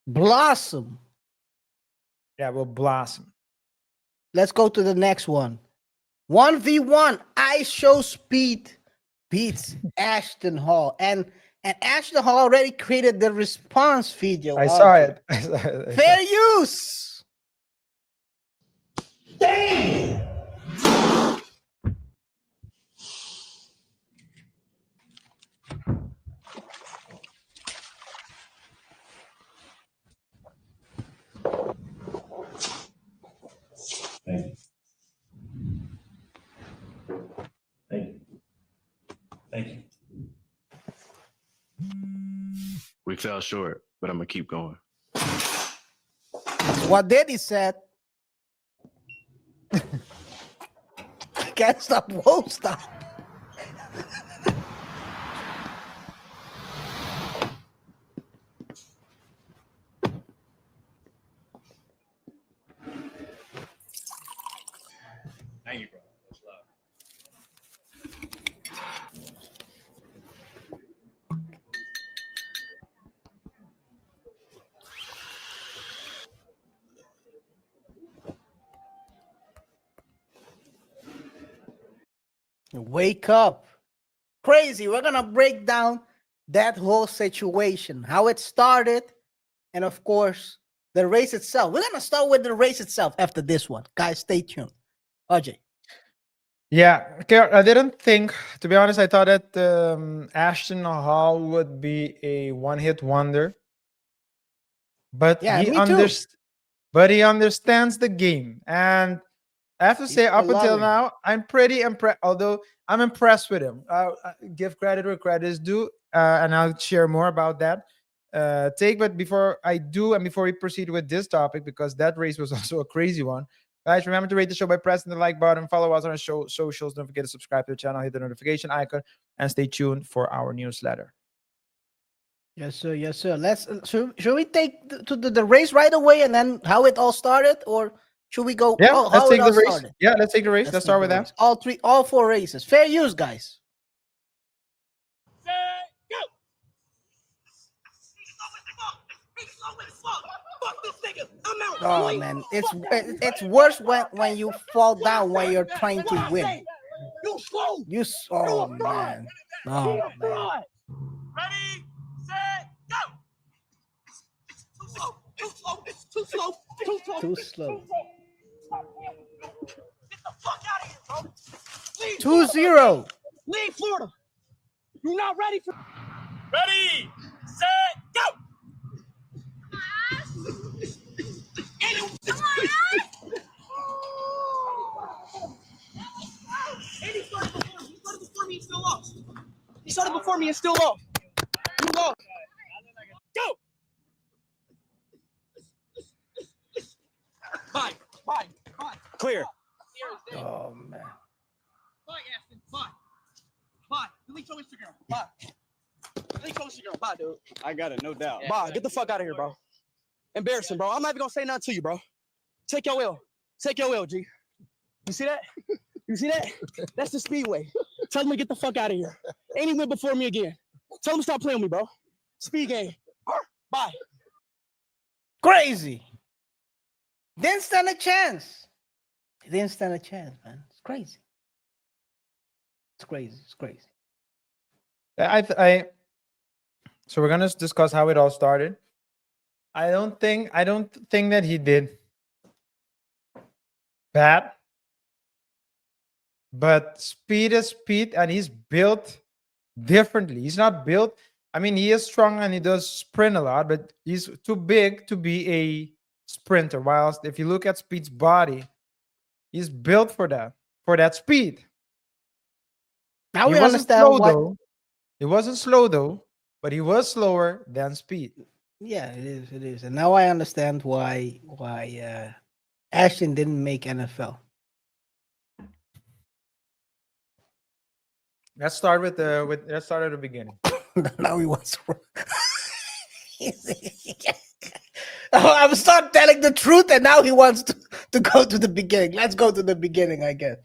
Blossom. Yeah, will blossom. Let's go to the next one. 1v1 Ice Show Speed beats Ashton Hall. And Ashton Hall already created the response video. I saw RJ. it. I saw it. I saw Fair it. use. Thank you. Thank you. Thank you. We fell short, but I'm gonna keep going. What Diddy said. Can't stop, won't stop. Thank you, bro. That's love. Wake up. Crazy. We're going to break down that whole situation, how it started, and of course, the race itself. We're going to start with the race itself after this one. Guys, stay tuned. RJ. Yeah, okay. I didn't think, to be honest, I thought that Ashton Hall would be a one-hit wonder, but Yeah, he me too. he understands the game, and I have to say, up still until loving. now, I'm pretty impressed. Although I'm impressed with him, give credit where credit is due, and I'll share more about that take. But before I do, and before we proceed with this topic, because that race was also a crazy one, guys, remember to rate the show by pressing the like button, follow us on our socials. Don't forget to subscribe to the channel, hit the notification icon, and stay tuned for our newsletter. Yes, sir. Yes, sir. Let's should we take to the race right away and then how it all started, or should we go? Yeah, Oh, let's how it take the all race. started? Yeah, let's take the race. Let's take start the with that. race. All four races. Fair use, guys. Oh man, it's worse when you fall down when you're trying to win. Oh man. Oh man. Ready, set, go. It's too slow. Too slow. Get the fuck out of here, bro. Leave 2-0. Leave Florida. You're not ready for. Ready, set, go. And he started before me and still lost. He started before me and still lost. You lost. Go. Bye. Clear. Oh man. Bye, Aston. Bye. Delete your Instagram. Bye. Delete your Instagram. Bye, dude. I got it, no doubt. Bye. Get the fuck out of here, bro. Embarrassing, bro. I'm not even gonna say nothing to you, bro. Take your L. Take your L, G. You see that? You see that? That's the speedway. Tell him to get the fuck out of here. Ain't he win before me again. Tell him to stop playing with me, bro. Speed game. Bye. Crazy. Didn't stand a chance. He didn't stand a chance, man. It's crazy. It's crazy. It's crazy. So we're gonna discuss how it all started. I don't think that he did bad, but speed is speed, and he's built differently. He's not built. I mean, he is strong and he does sprint a lot, but he's too big to be a sprinter. Whilst if you look at Speed's body, he's built for that speed. Now He we wasn't understand slow why. though. He wasn't slow though, but he was slower than Speed. Yeah, it is. It is. And now I understand why Ashton didn't make NFL. Let's start with let's start at the beginning. Now he wants to. I was start telling the truth, and now he wants to go to the beginning. Let's go to the beginning, I guess.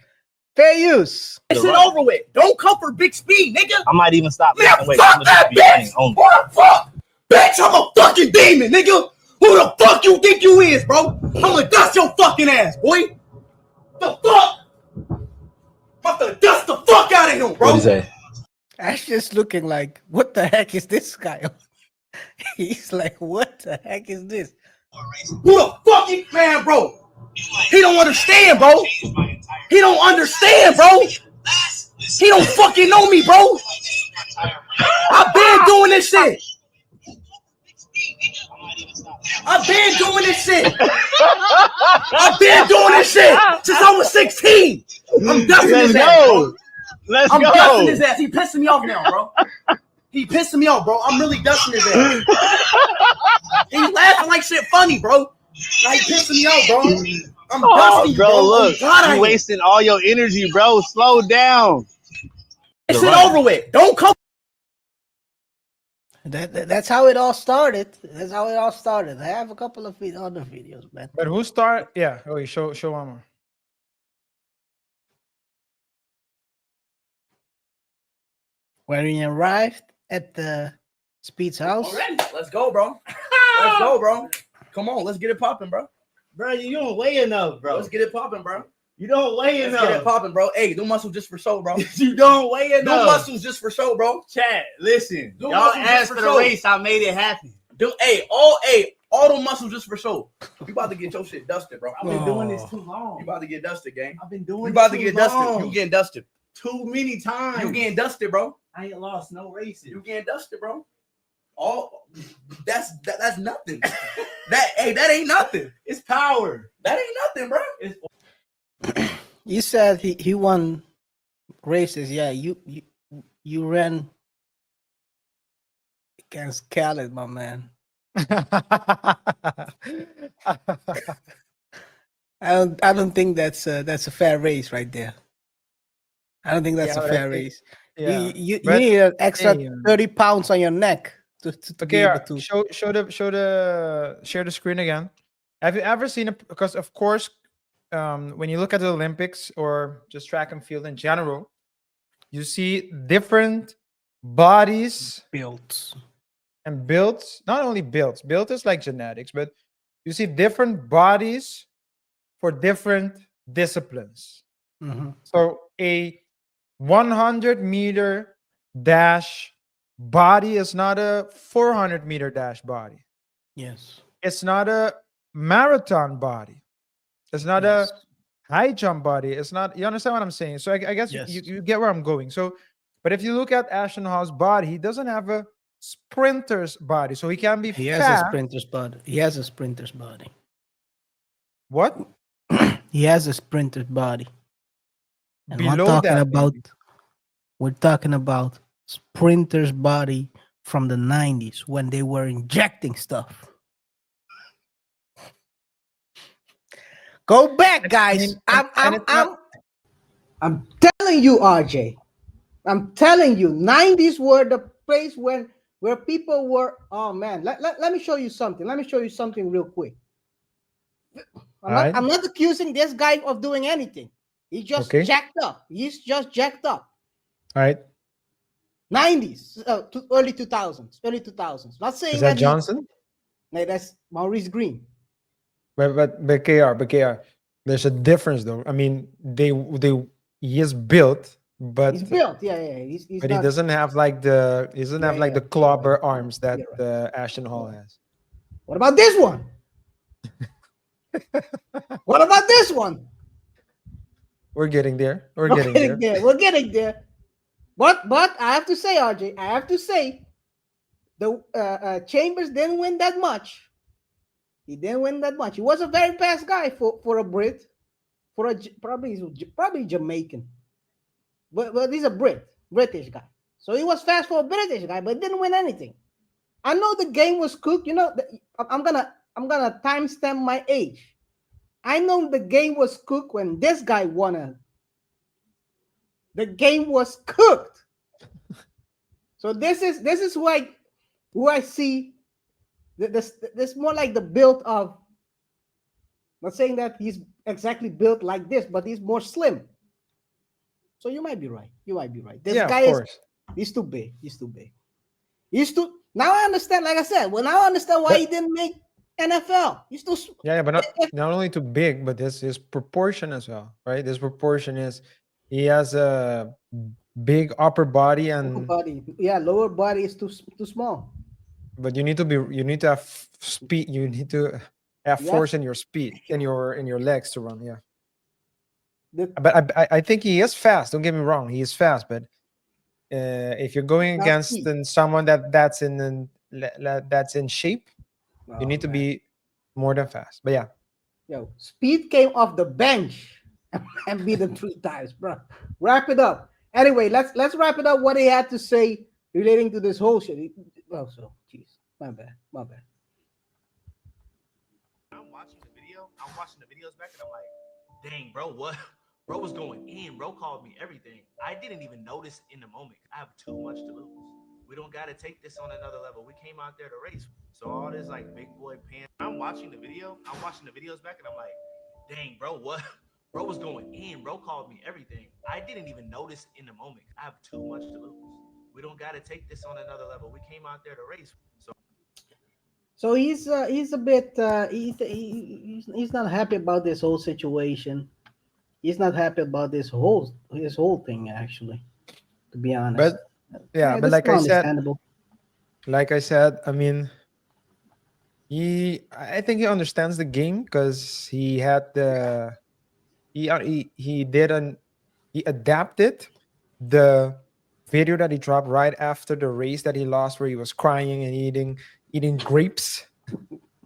Fair use. It's over with. Don't come for big speed, nigga. I might even stop. Man, fuck that bitch. What the fuck? Bitch, I'm a fucking demon, nigga. Who the fuck you think you is, bro? I'm gonna dust your fucking ass, boy. The fuck? I'm gonna dust the fuck out of him, bro. What is that? Ashton's looking like, what the heck is this guy? He's like, what the heck is this? Who the fucking man, bro? He don't understand, bro. He don't understand, bro. He don't fucking know me, bro. I've been doing this shit. I've been doing this shit. I've been doing this shit since I was 16. I'm dusting his ass, bro. I'm dusting his ass. He pissing me off now, bro. He pissing me off, bro. I'm really dusting his ass. He's laughing like shit funny, bro. Like pissing me off, bro. I'm dusty, bro. Look, you wasting all your energy, bro. Slow down. This shit over with. Don't come. That's how it all started. That's how it all started. I have a couple of other videos, man. But who start? Yeah. Oh, show one more. When he arrived at the Speed's house. Already. Let's go, bro. Let's go, bro. Come on, let's get it popping, bro. Bro, you don't weigh enough, bro. Let's get it popping, bro. You don't weigh Let's enough. get it popping, bro. Hey, do muscle just for show, bro. You don't weigh enough. Do muscles just for show, bro. Chat, listen. Do Y'all muscles just asked for for the show. race. I made it happen. Do all the muscles just for show. You about to get your shit dusted, bro. I've been doing this too long. You about to get dusted, gang. I've been doing You about to too get long. dusted. You getting dusted. Too many times. You getting dusted, bro. I ain't lost no races. You getting dusted, bro. That's nothing. that ain't nothing. It's power. That ain't nothing, bro. It's You said he won races. Yeah, you ran against Khaled, my man. I don't think that's a fair race right there. I don't think that's a fair race. Yeah. You need an extra 30 pounds on your neck to be able to share the screen again. Have you ever seen it? Because of course, when you look at the Olympics or just track and field in general, you see different bodies build. and builds, not only built is like genetics, but you see different bodies for different disciplines. Mhm. So a 100-meter dash body is not a 400-meter dash body. Yes. It's not a marathon body. It's not Yes. a high jump body. It's not, you understand what I'm saying? So I guess Yes. you get where I'm going. So, but if you look at Ashton Hall's body, he doesn't have a sprinter's body. So he can be He has a fast. sprinter's body. He has a sprinter's body. What? He has a sprinter's body. And Below that, maybe. we're talking about sprinter's body from the 90s when they were injecting stuff. Go back, guys. I'm telling you, RJ. I'm telling you, 90s were the place where people were. Oh man, let me show you something. Let me show you something real quick. I'm not accusing this guy of doing anything. He just jacked up. He's just jacked up. All right. 90s, early 2000s, early 2000s. Not saying Is that Johnson? No, that's Maurice Green. But KR, there's a difference though. I mean, he is built, but He's built, yeah. He's but not, he doesn't have like the clobber arms that Ashton Hall has. What about this one? What about this one? We're getting there. We're getting there. We're getting there. But I have to say, RJ, I have to say, the Chambers didn't win that much. He didn't win that much. He was a very fast guy for a Brit, probably Jamaican, but he's a British guy. So he was fast for a British guy, but didn't win anything. I know the game was cooked. You know, I'm gonna timestamp my age. I know the game was cooked when this guy won. The game was cooked. So this is who I see. This more like the build of. Not saying that he's exactly built like this, but he's more slim. So you might be right. This guy he's too big. Now I understand. Like I said, well, now I understand why he didn't make NFL. He's too. Yeah, but not only too big, but this is proportion as well, right? This proportion is he has a big upper body and lower body is too small. But you need to have speed. You need to have force in your speed in your legs to run. Yeah. But I think he is fast. Don't get me wrong. He is fast, but if you're going against someone that's in shape, you need to be more than fast. But yeah. Speed came off the bench and beat him 3 times, bro. Wrap it up. Anyway, let's wrap it up. What he had to say relating to this whole shit. Oh, so jeez, my bad. I'm watching the videos back, and I'm like, dang, bro, what? Bro was going in. Bro called me everything. I didn't even notice in the moment. I have too much to lose. We don't got to take this on another level. We came out there to race. So all this like big boy pants. I'm watching the videos back, and I'm like, dang, bro, what? Bro was going in. Bro called me everything. I didn't even notice in the moment. I have too much to lose. We don't got to take this on another level. We came out there to race. So he's a bit he's not happy about this whole situation. He's not happy about his whole thing, actually, to be honest. But but like I said, I mean, I think he understands the game because he had he adapted the video that he dropped right after the race that he lost, where he was crying and eating grapes.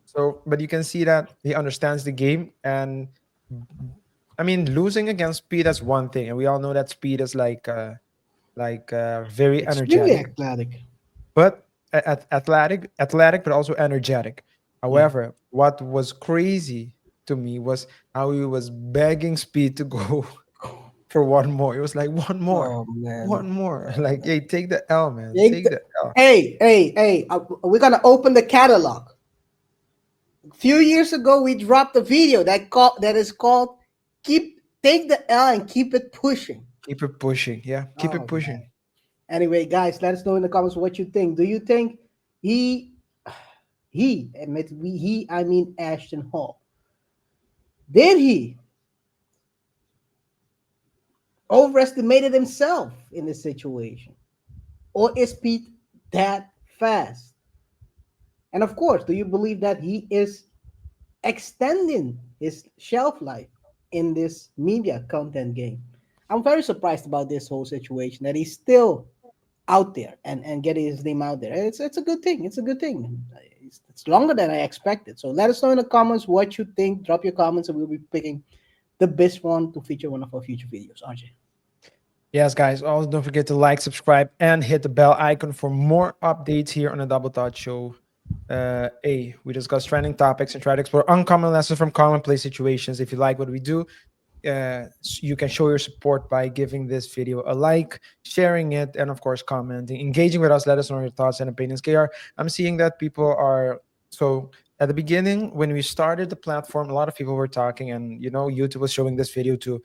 So, but you can see that he understands the game. And I mean, losing against speed is one thing, and we all know that speed is like very energetic, but athletic, but also energetic. However, what was crazy to me was how he was begging speed to go for one more. It was like one more, one more. Like, hey, take the L, man. Take the L. Hey, we're gonna open the catalog. A few years ago, we dropped a video that is called "Take the L and Keep It Pushing." Keep it pushing, yeah. Keep it pushing. Man. Anyway, guys, let us know in the comments what you think. Do you think he admit we he I mean Ashton Hall, did he overestimated himself in this situation, or is Pete that fast? And of course, do you believe that he is extending his shelf life in this media content game? I'm very surprised about this whole situation that he's still out there and getting his name out there. It's a good thing. It's a good thing. It's longer than I expected. So let us know in the comments what you think. Drop your comments, and we'll be picking the best one to feature one of our future videos. RJ. Yes, guys. Also, don't forget to like, subscribe, and hit the bell icon for more updates here on the Double Thought Show. We discuss trending topics and try to explore uncommon lessons from commonplace situations. If you like what we do, you can show your support by giving this video a like, sharing it, and of course, commenting, engaging with us. Let us know your thoughts and opinions. KR, I'm seeing that people are so. At the beginning, when we started the platform, a lot of people were talking, and YouTube was showing this video to,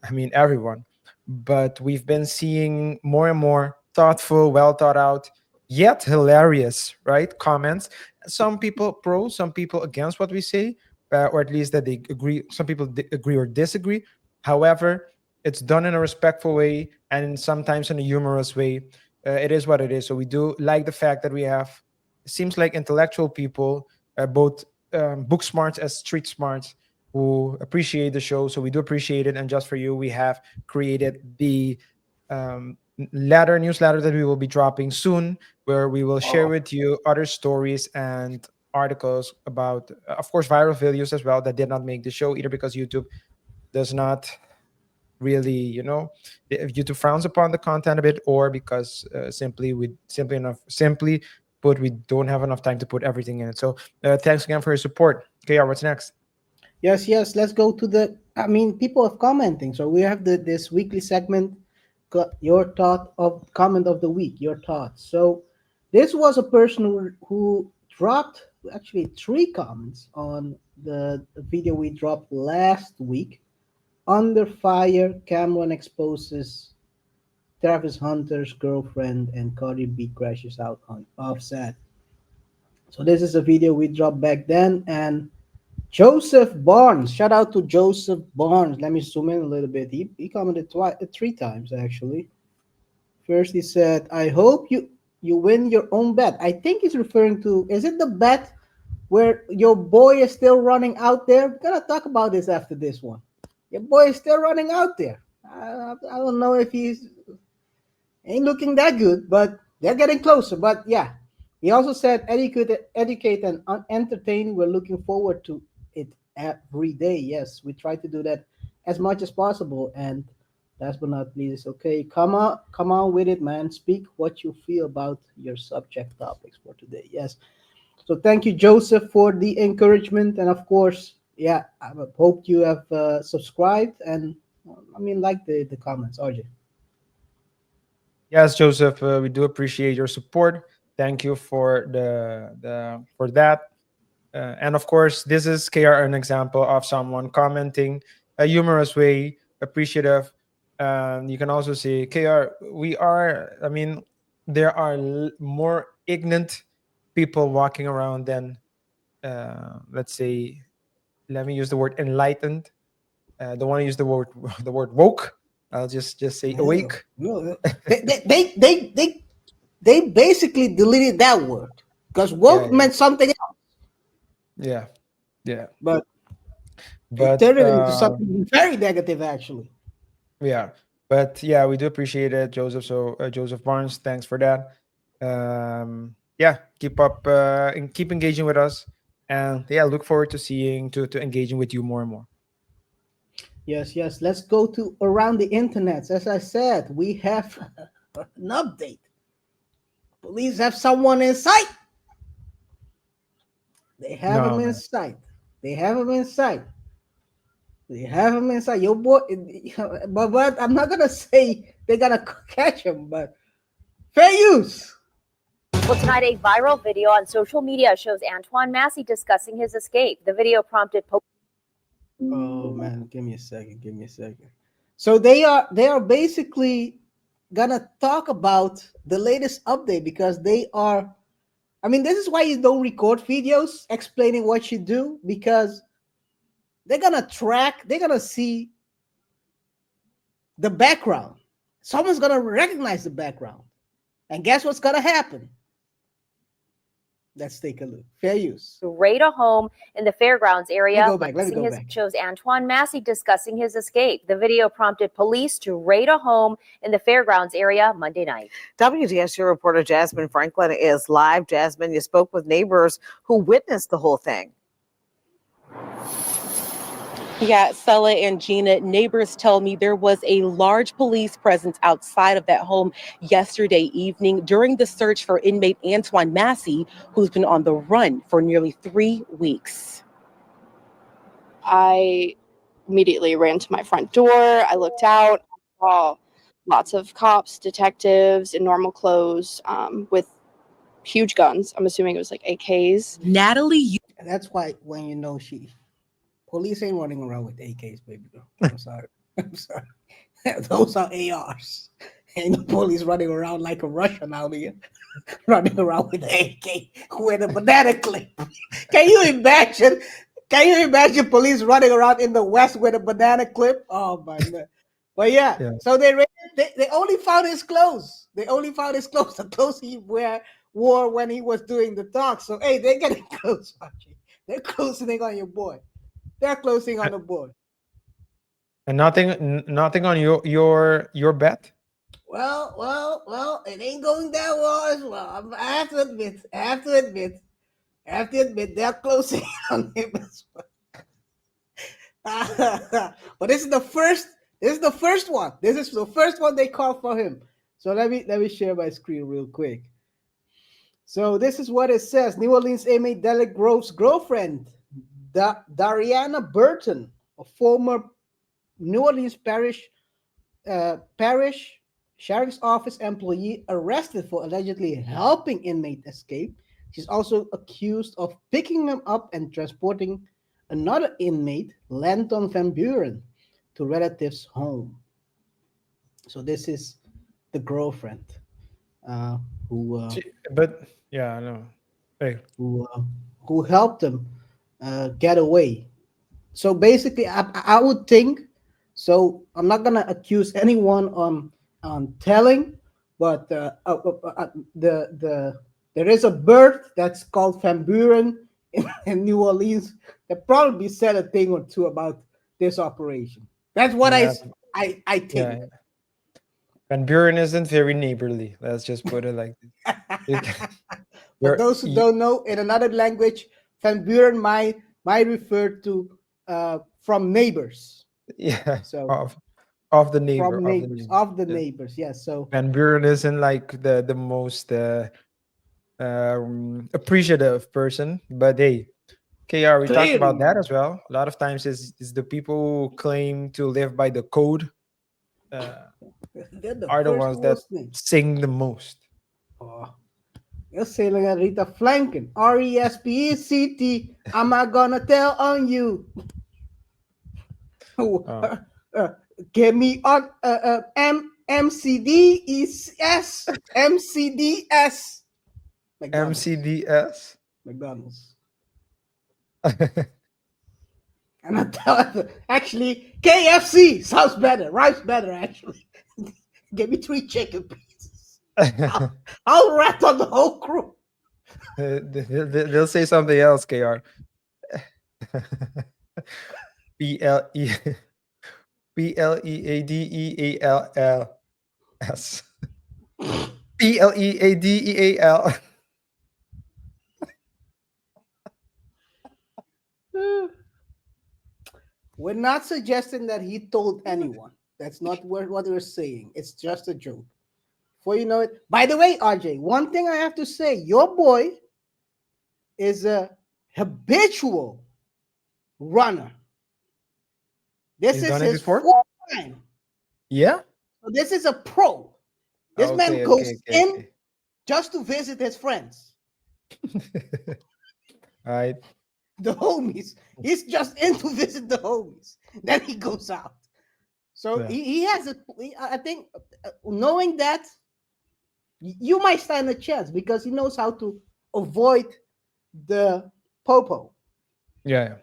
I mean, everyone. But we've been seeing more and more thoughtful, well thought out, yet hilarious, right? Comments. Some people pro, some people against what we say, or at least that they agree. Some people agree or disagree. However, it's done in a respectful way and sometimes in a humorous way. It is what it is. So we do like the fact that we have, it seems like intellectual people, both book smarts as street smarts, who appreciate the show. So we do appreciate it. And just for you, we have created the newsletter that we will be dropping soon, where we will share with you other stories and articles about, of course, viral videos as well that did not make the show, either because YouTube does not really, YouTube frowns upon the content a bit, or because simply put, we don't have enough time to put everything in it. So thanks again for your support. KR, what's next? Yes, yes. Let's go to the. I mean, people are commenting. So we have this weekly segment. Your thought of comment of the week. Your thoughts. So this was a person who dropped actually 3 comments on the video we dropped last week. Under fire, Cameron exposes Travis Hunter's girlfriend, and Cardi B crashes out on Offset. So this is a video we dropped back then, and Joseph Barnes. Shout out to Joseph Barnes. Let me zoom in a little bit. He commented 3 times actually. First he said, "I hope you win your own bet." I think he's referring to, is it the bet where your boy is still running out there? We're gonna talk about this after this one. Your boy is still running out there. I don't know if he's ain't looking that good, but they're getting closer. But yeah, he also said, educate and entertain. We're looking forward to it every day. Yes, we try to do that as much as possible. And last but not least, okay, come on with it, man. Speak what you feel about your subject topics for today. Yes. So thank you, Joseph, for the encouragement. And of course, yeah, I hope you have subscribed and like the comments, RJ. Yes, Joseph, we do appreciate your support. Thank you for for that. And of course, this is KR, an example of someone commenting a humorous way, appreciative. You can also see KR. There are more ignorant people walking around than, let's say, let me use the word enlightened. Don't want to use the word woke. I'll just say awake. No, they basically deleted that word because woke meant something else. Yeah, yeah. But they turned it into something very negative, actually. Yeah, but yeah, we do appreciate it, Joseph. So Joseph Barnes, thanks for that. Yeah, keep up and keep engaging with us, and yeah, look forward to seeing to engaging with you more and more. Yes, yes. Let's go to around the internet. As I said, we have an update. Police have someone in sight. They have him in sight. They have him in sight. They have him inside. Your boy, but I'm not gonna say they're gonna catch him. But fair use. Well, tonight a viral video on social media shows Antoine Massey discussing his escape. The video prompted. Oh man, give me a second. Give me a second. So they are basically gonna talk about the latest update because they are I mean, this is why you don't record videos explaining what you do, because they're gonna see the background. Someone's gonna recognize the background. And guess what's gonna happen? Let's take a look. Fair use. Raid a home in the fairgrounds area. Let me go back. Shows Antoine Massey discussing his escape. The video prompted police to raid a home in the fairgrounds area Monday night. WDSU reporter Jasmine Franklin is live. Jasmine, you spoke with neighbors who witnessed the whole thing. Yeah, Stella and Gina, neighbors tell me there was a large police presence outside of that home yesterday evening during the search for inmate Antoine Massey, who's been on the run for nearly 3 weeks. I immediately ran to my front door. I looked out, saw lots of cops, detectives in normal clothes with huge guns. I'm assuming it was like AKs. Natalie, That's why when you know police ain't running around with AKs, baby girl. I'm sorry. I'm sorry. Those are ARs. Ain't no police running around like a Russian out here, running around with AK with a banana clip. Can you imagine? Can you imagine police running around in the West with a banana clip? Oh my god! But yeah. So they only found his clothes. They only found his clothes, the clothes he wore when he was doing the talk. So hey, they're getting close, Archie. They're closing on your boy. They're closing on the board. And nothing on your bet. Well, it ain't going that well as well. I have to admit, they're closing on him as well. But this is the first one. This is the first one they called for him. So let me share my screen real quick. So this is what it says. New Orleans inmate Derek Grove's girlfriend, Dariana Burton, a former New Orleans Parish Sheriff's Office employee, arrested for allegedly helping inmate escape. She's also accused of picking him up and transporting another inmate, Lanton Van Buren, to relatives' home. So this is the girlfriend who. But yeah, I know. Hey. Who helped him get away. So basically, I would think. So I'm not gonna accuse anyone on telling, but there is a bird that's called Van Buren in New Orleans that probably said a thing or two about this operation. That's what I think. Yeah. Van Buren isn't very neighborly. Let's just put it like this. For those who don't know, in another language, Van Buren might refer to from neighbors. Yeah. So of the neighbor. From neighbors, of the neighbors. Yes. So Van Buren isn't like the most appreciative person, but hey, KR, we talked about that as well. A lot of times is the people who claim to live by the code are the ones that sing the most. Oh. You're saying like Rita Flanken, RESPECT. I'm not gonna tell on you. Give me on MCDS. MCDS. MCDS. McDonald's. And I tell actually KFC sounds better, rhymes better actually. Give me 3 chicken pieces. I'll rat on the whole crew. They'll say something else, KR. PLEADEALLS. PLEADEAL. We're not suggesting that he told anyone. That's not what we're saying. It's just a joke. Before you know it. By the way, RJ, one thing I have to say, your boy is a habitual runner. This is his fourth time. Yeah? So this is a pro. This man goes in just to visit his friends. All right. The homies. He's just in to visit the homies. Then he goes out. So he has I think knowing that, you might stand a chance because he knows how to avoid the popo. Yeah.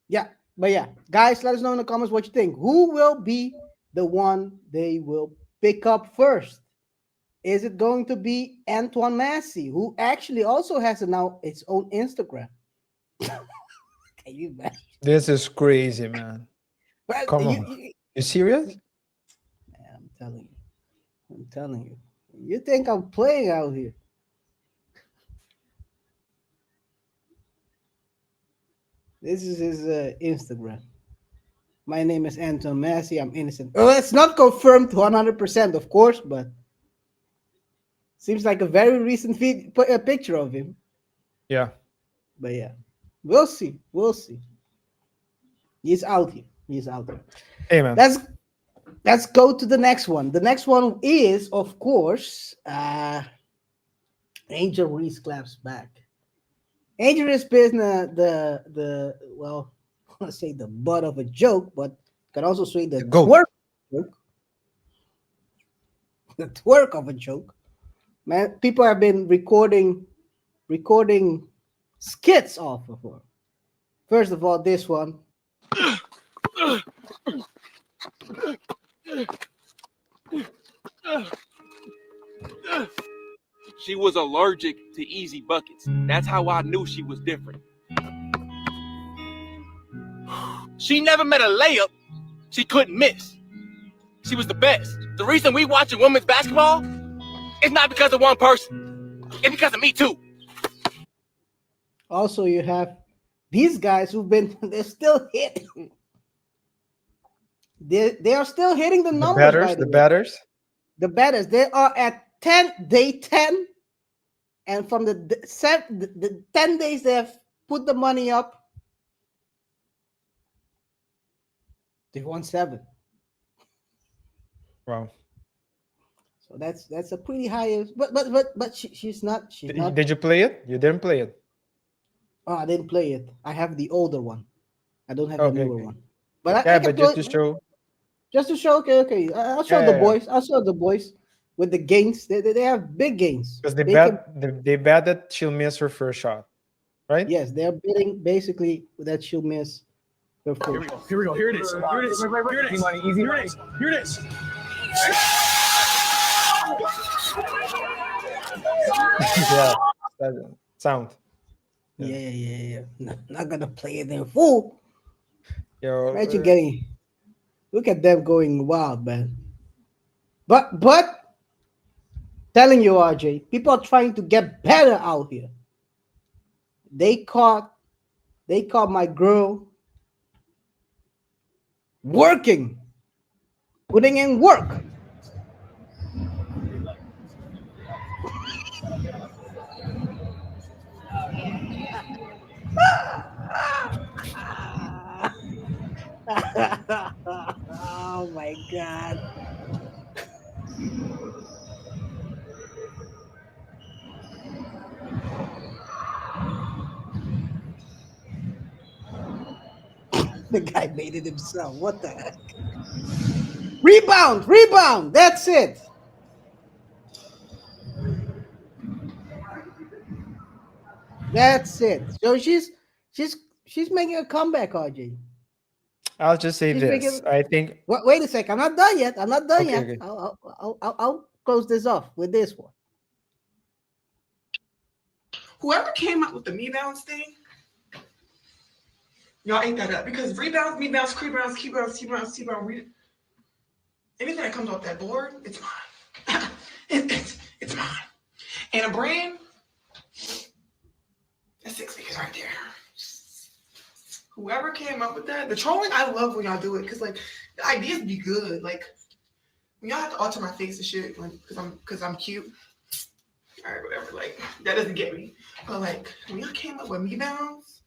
Yeah, but yeah, guys, let us know in the comments what you think. Who will be the one they will pick up first? Is it going to be Antoine Massey, who actually also has now its own Instagram? Can you imagine? This is crazy, man. Well, Come on. You serious? Man, I'm telling you. I'm telling you. You think I'm playing out here? This is his Instagram. My name is Anton Massey. I'm innocent. Well, it's not confirmed 100%, of course, but seems like a very recent picture of him. Yeah. But yeah, we'll see. We'll see. He's out here. He's out there. Hey, man. Let's go to the next one. The next one is, of course, Angel Reese claps back. Angel has been the well, let's say the butt of a joke, but can also say the twerk joke. The twerk of a joke. Man, people have been recording skits off of her. First of all, this one. She was allergic to easy buckets. That's how I knew she was different. She never met a layup she couldn't miss. She was the best. The reason we watching women's basketball is not because of one person. It's because of me too. Also, you have these guys who've been, they're still hitting. They are still hitting the numbers. The batters. The batters. They are at day 10. And from the 10 days they have put the money up, they won 7. Wow. So that's a pretty high. But she's not. Did you play it? You didn't play it. Oh, I didn't play it. I have the older one. I don't have the newer one. But yeah, I but just to show. Just to show. Okay. I'll show the boys. I'll show the boys with the gains. They have big gains. Because they bet that she'll miss her first shot, right? Yes, they're betting basically that she'll miss her first. Here we go. Here we go. Here it is. Here it is. Here it is. Easy money. Easy money. Here it is. Yeah. Sound. Yeah. Not gonna play it in full. Yo, Imagine getting. Look at them going wild, man. But telling you, RJ, people are trying to get better out here. They caught my girl working, putting in work. Oh my God. The guy made it himself. What the heck? Rebound. That's it. That's it. So she's making a comeback, RJ. I'll just say this. I think. Wait a second. I'm not done yet. Okay. I'll close this off with this one. Whoever came up with the me bounce thing, y'all ate that up because rebounds, me bounce, key bounce, anything that comes off that board, it's mine. It's mine. And a brand, that's 6 figures right there. Whoever came up with that, the trolling, I love when y'all do it because like the ideas be good. Like when y'all have to alter my face and shit because I'm cute. All right, whatever. Like that doesn't get me. But like when y'all came up with me bounds,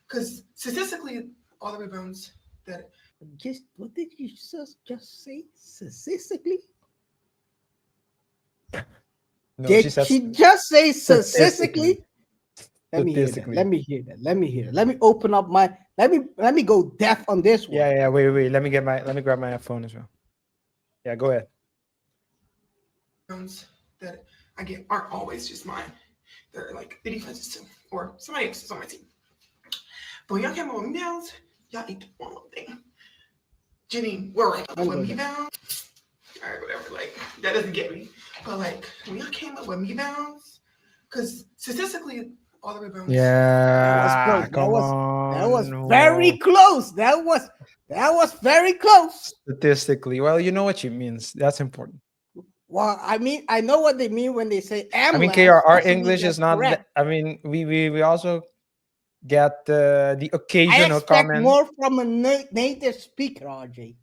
because statistically, all the rebounds that what did you just say? Statistically? No, did she just say statistically? Let me hear that. Let me open up my. Let me go deaf on this one. Yeah. Wait. Let me grab my phone as well. Yeah, go ahead. that I get aren't always just mine. they're like the defenses too, or somebody else is on my team. But when y'all came up with rebounds, y'all ate one more thing. Jenny, we're right with rebounds. All right, whatever. Like that doesn't get me. But like when y'all came up with rebounds, because statistically, all the rebounds. Yeah, That was come that was on. very close. That was very close. Statistically, well, you know what she means. That's important. Well, I mean, I know what they mean when they say I mean, ambulance. KR, our Doesn't mean English is that's not. correct. I mean, we also get the I occasional expect comment. more from a native speaker, RJ.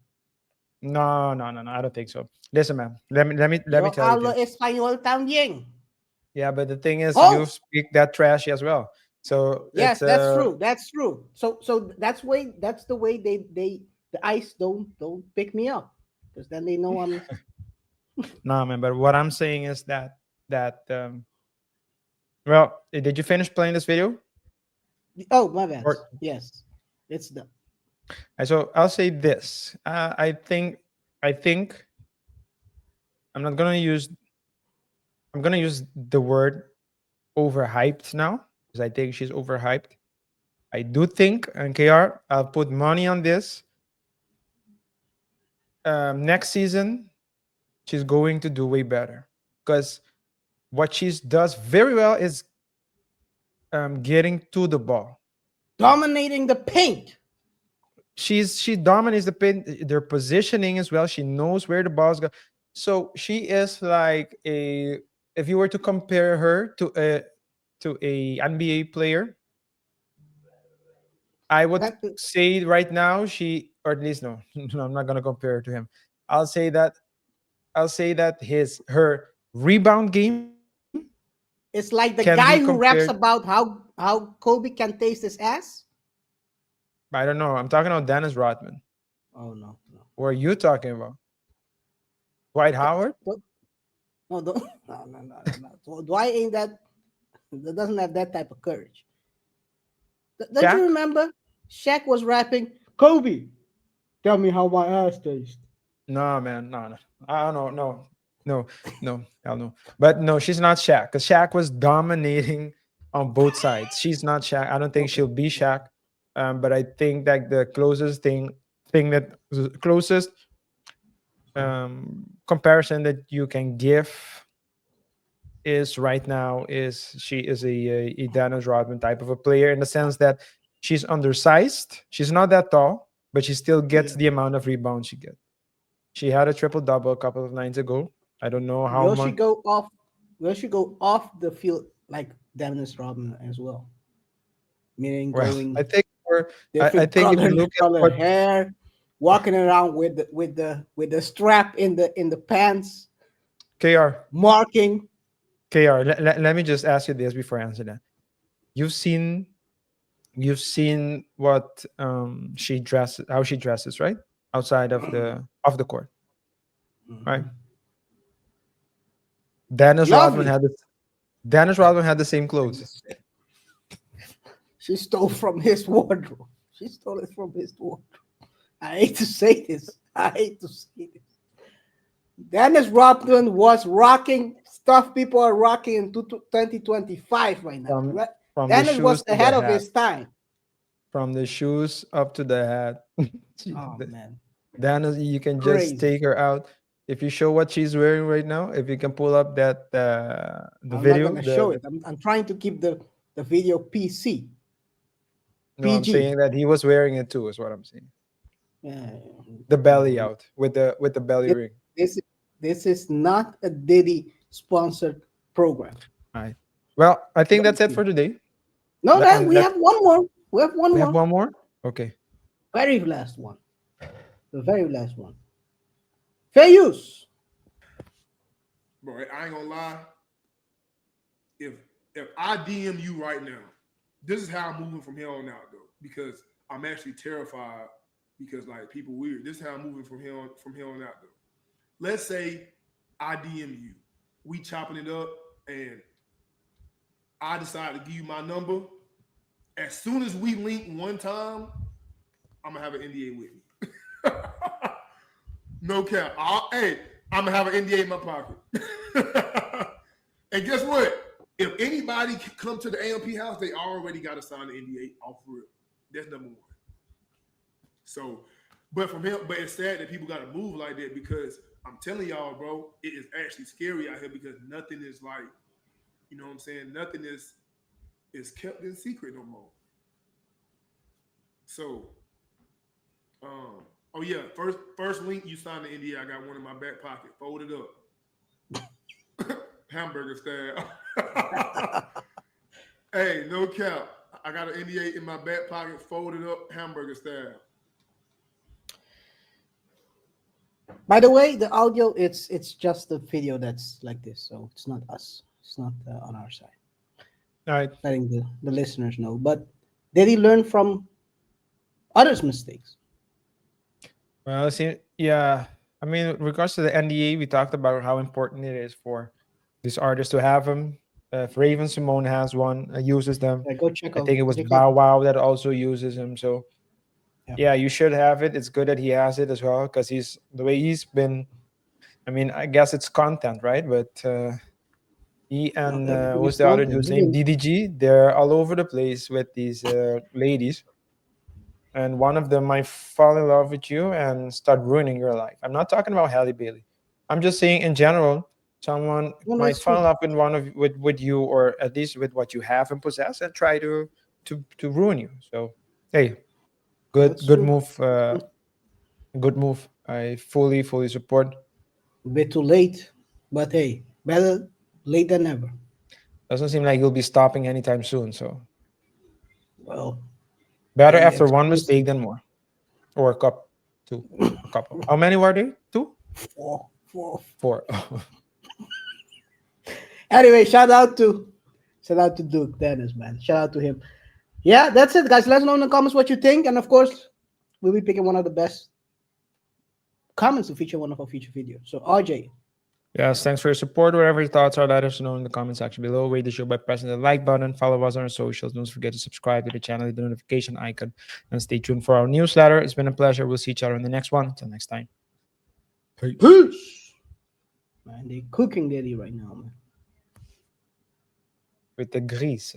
No. I don't think so. Listen, man. Let me Yo tell you hablo this. español también. Yeah, but the thing is, Oh, you speak that trashy as well. So yes, it's that's true. That's true. So that's the way the ice don't pick me up, because then they know I'm. no, man. But what I'm saying is that well, did you finish playing this video? Oh, my bad. Or Yes, it's done. so I'll say this. I think I'm not gonna use. I'm gonna use the word overhyped now because I think she's overhyped. I do think, and KR, I'll put money on this. Next season, she's going to do way better because what she does very well is getting to the ball, dominating the paint. She dominates the paint, their positioning as well. She knows where the balls go. So she is like a. If you were to compare her to a NBA player, I would say right now or at least no, no, I'm not gonna compare her to him. I'll say that her rebound game It's like the can be guy who raps compared. about how Kobe can taste his ass. I don't know. I'm talking about Dennis Rodman. Oh no. What are you talking about? Dwight Howard? No, no. Dwight ain't that. Doesn't have that type of courage. Don't Shaq? you remember? Shaq was rapping, Kobe, tell me how my ass tastes. No, man. No. I don't know. No. Hell no. But no, she's not Shaq because Shaq was dominating on both sides. She's not Shaq. I don't think she'll be Shaq. But I think that the closest closest comparison that you can give is right now is she is a Dennis Rodman type of a player in the sense that she's undersized. She's not that tall, but she still gets the amount of rebounds she gets. She had a triple double a couple of nights ago. I don't know how Will much. she go off the field like Dennis Rodman as well? Meaning Well, going I think different I think if you look at color what hair, walking around with the strap in the pants, KR marking. let me just ask you this before I answer that. You've seen what how she dresses, right? Outside of the court. Right. Dennis Rodman Lovely. had the same clothes. She stole from his wardrobe. She stole it from his wardrobe. I hate to say this. Dennis Rodman was rocking stuff people are rocking in 2025 right now. From Dennis the was shoes to ahead the of hat. his time. From the shoes up to the hat. Oh man. Dennis, you can Crazy. just take her out. If you show what she's wearing right now, if you can pull up that the I'm video, not gonna show it. I'm trying to keep the video PC. No, I'm PG. saying that he was wearing it too, is what I'm saying. Yeah. The belly out with the belly ring. This is not a Diddy sponsored program. All right. Well, I think that's it for today. No, we have one more. We have one We more. have one more? Okay. Very last one. The very last one. Fair use. Bro, I ain't gonna lie. If I DM you right now, this is how I'm moving from here on out, though, because I'm actually terrified because like people weird. This is how I'm moving from here on out, though. Let's say I DM you, we chopping it up, and I decide to give you my number. As soon as we link one time, I'm gonna have an NDA with me. No cap. I'm gonna have an NDA in my pocket. And guess what? if anybody come to the AMP house, they already got to sign the NDA off real. That's number one. So, but it's sad that people got to move like that because I'm telling y'all, bro, it is actually scary out here because nothing is like, you know what I'm saying? Nothing is kept in secret no more. So, oh yeah, first link you signed the NDA. I got one in my back pocket, folded up, hamburger style. Hey, no cap. I got an NDA in my back pocket, folded up, hamburger style. By the way, the audio it's just the video that's like this, so it's not us. It's not on our side. All right. Letting the listeners know. But did he learn from others' mistakes? Well, see, yeah. I mean, with regards to the NDA, we talked about how important it is for these artists to have them. If Raven Simone has one, uses them. Yeah, go check I out. think it was check Bow out- Wow that also uses them. So, yeah, you should have it. It's good that he has it as well because the way he's been. I mean, I guess it's content, right? But he and everything what's is the other content. dude's You name? can- DDG. They're all over the place with these ladies. And one of them might fall in love with you and start ruining your life. I'm not talking about Halle Bailey. I'm just saying in general, someone No, might that's fall in true. love with with you, or at least with what you have and possess, and try to ruin you. So hey, That's good true. move. Good move. I fully support. A bit too late, but hey, better late than never. Doesn't seem like you'll be stopping anytime soon. So Well, better hey, after one exclusive. mistake than more, or a couple. How many were there? Two, Four. 4. Anyway, shout out to Duke Dennis, man. Shout out to him. Yeah, that's it, guys. Let us know in the comments what you think, and of course, we'll be picking one of the best comments to feature one of our future videos. So, RJ, Yes, thanks for your support. Whatever your thoughts are, let us know in the comment section below. Rate the show by pressing the like button. Follow us on our socials. Don't forget to subscribe to the channel, hit the notification icon, and stay tuned for our newsletter. It's been a pleasure. We'll see each other in the next one. Until next time. peace. Man, they cooking Diddy right now, man. With the grease.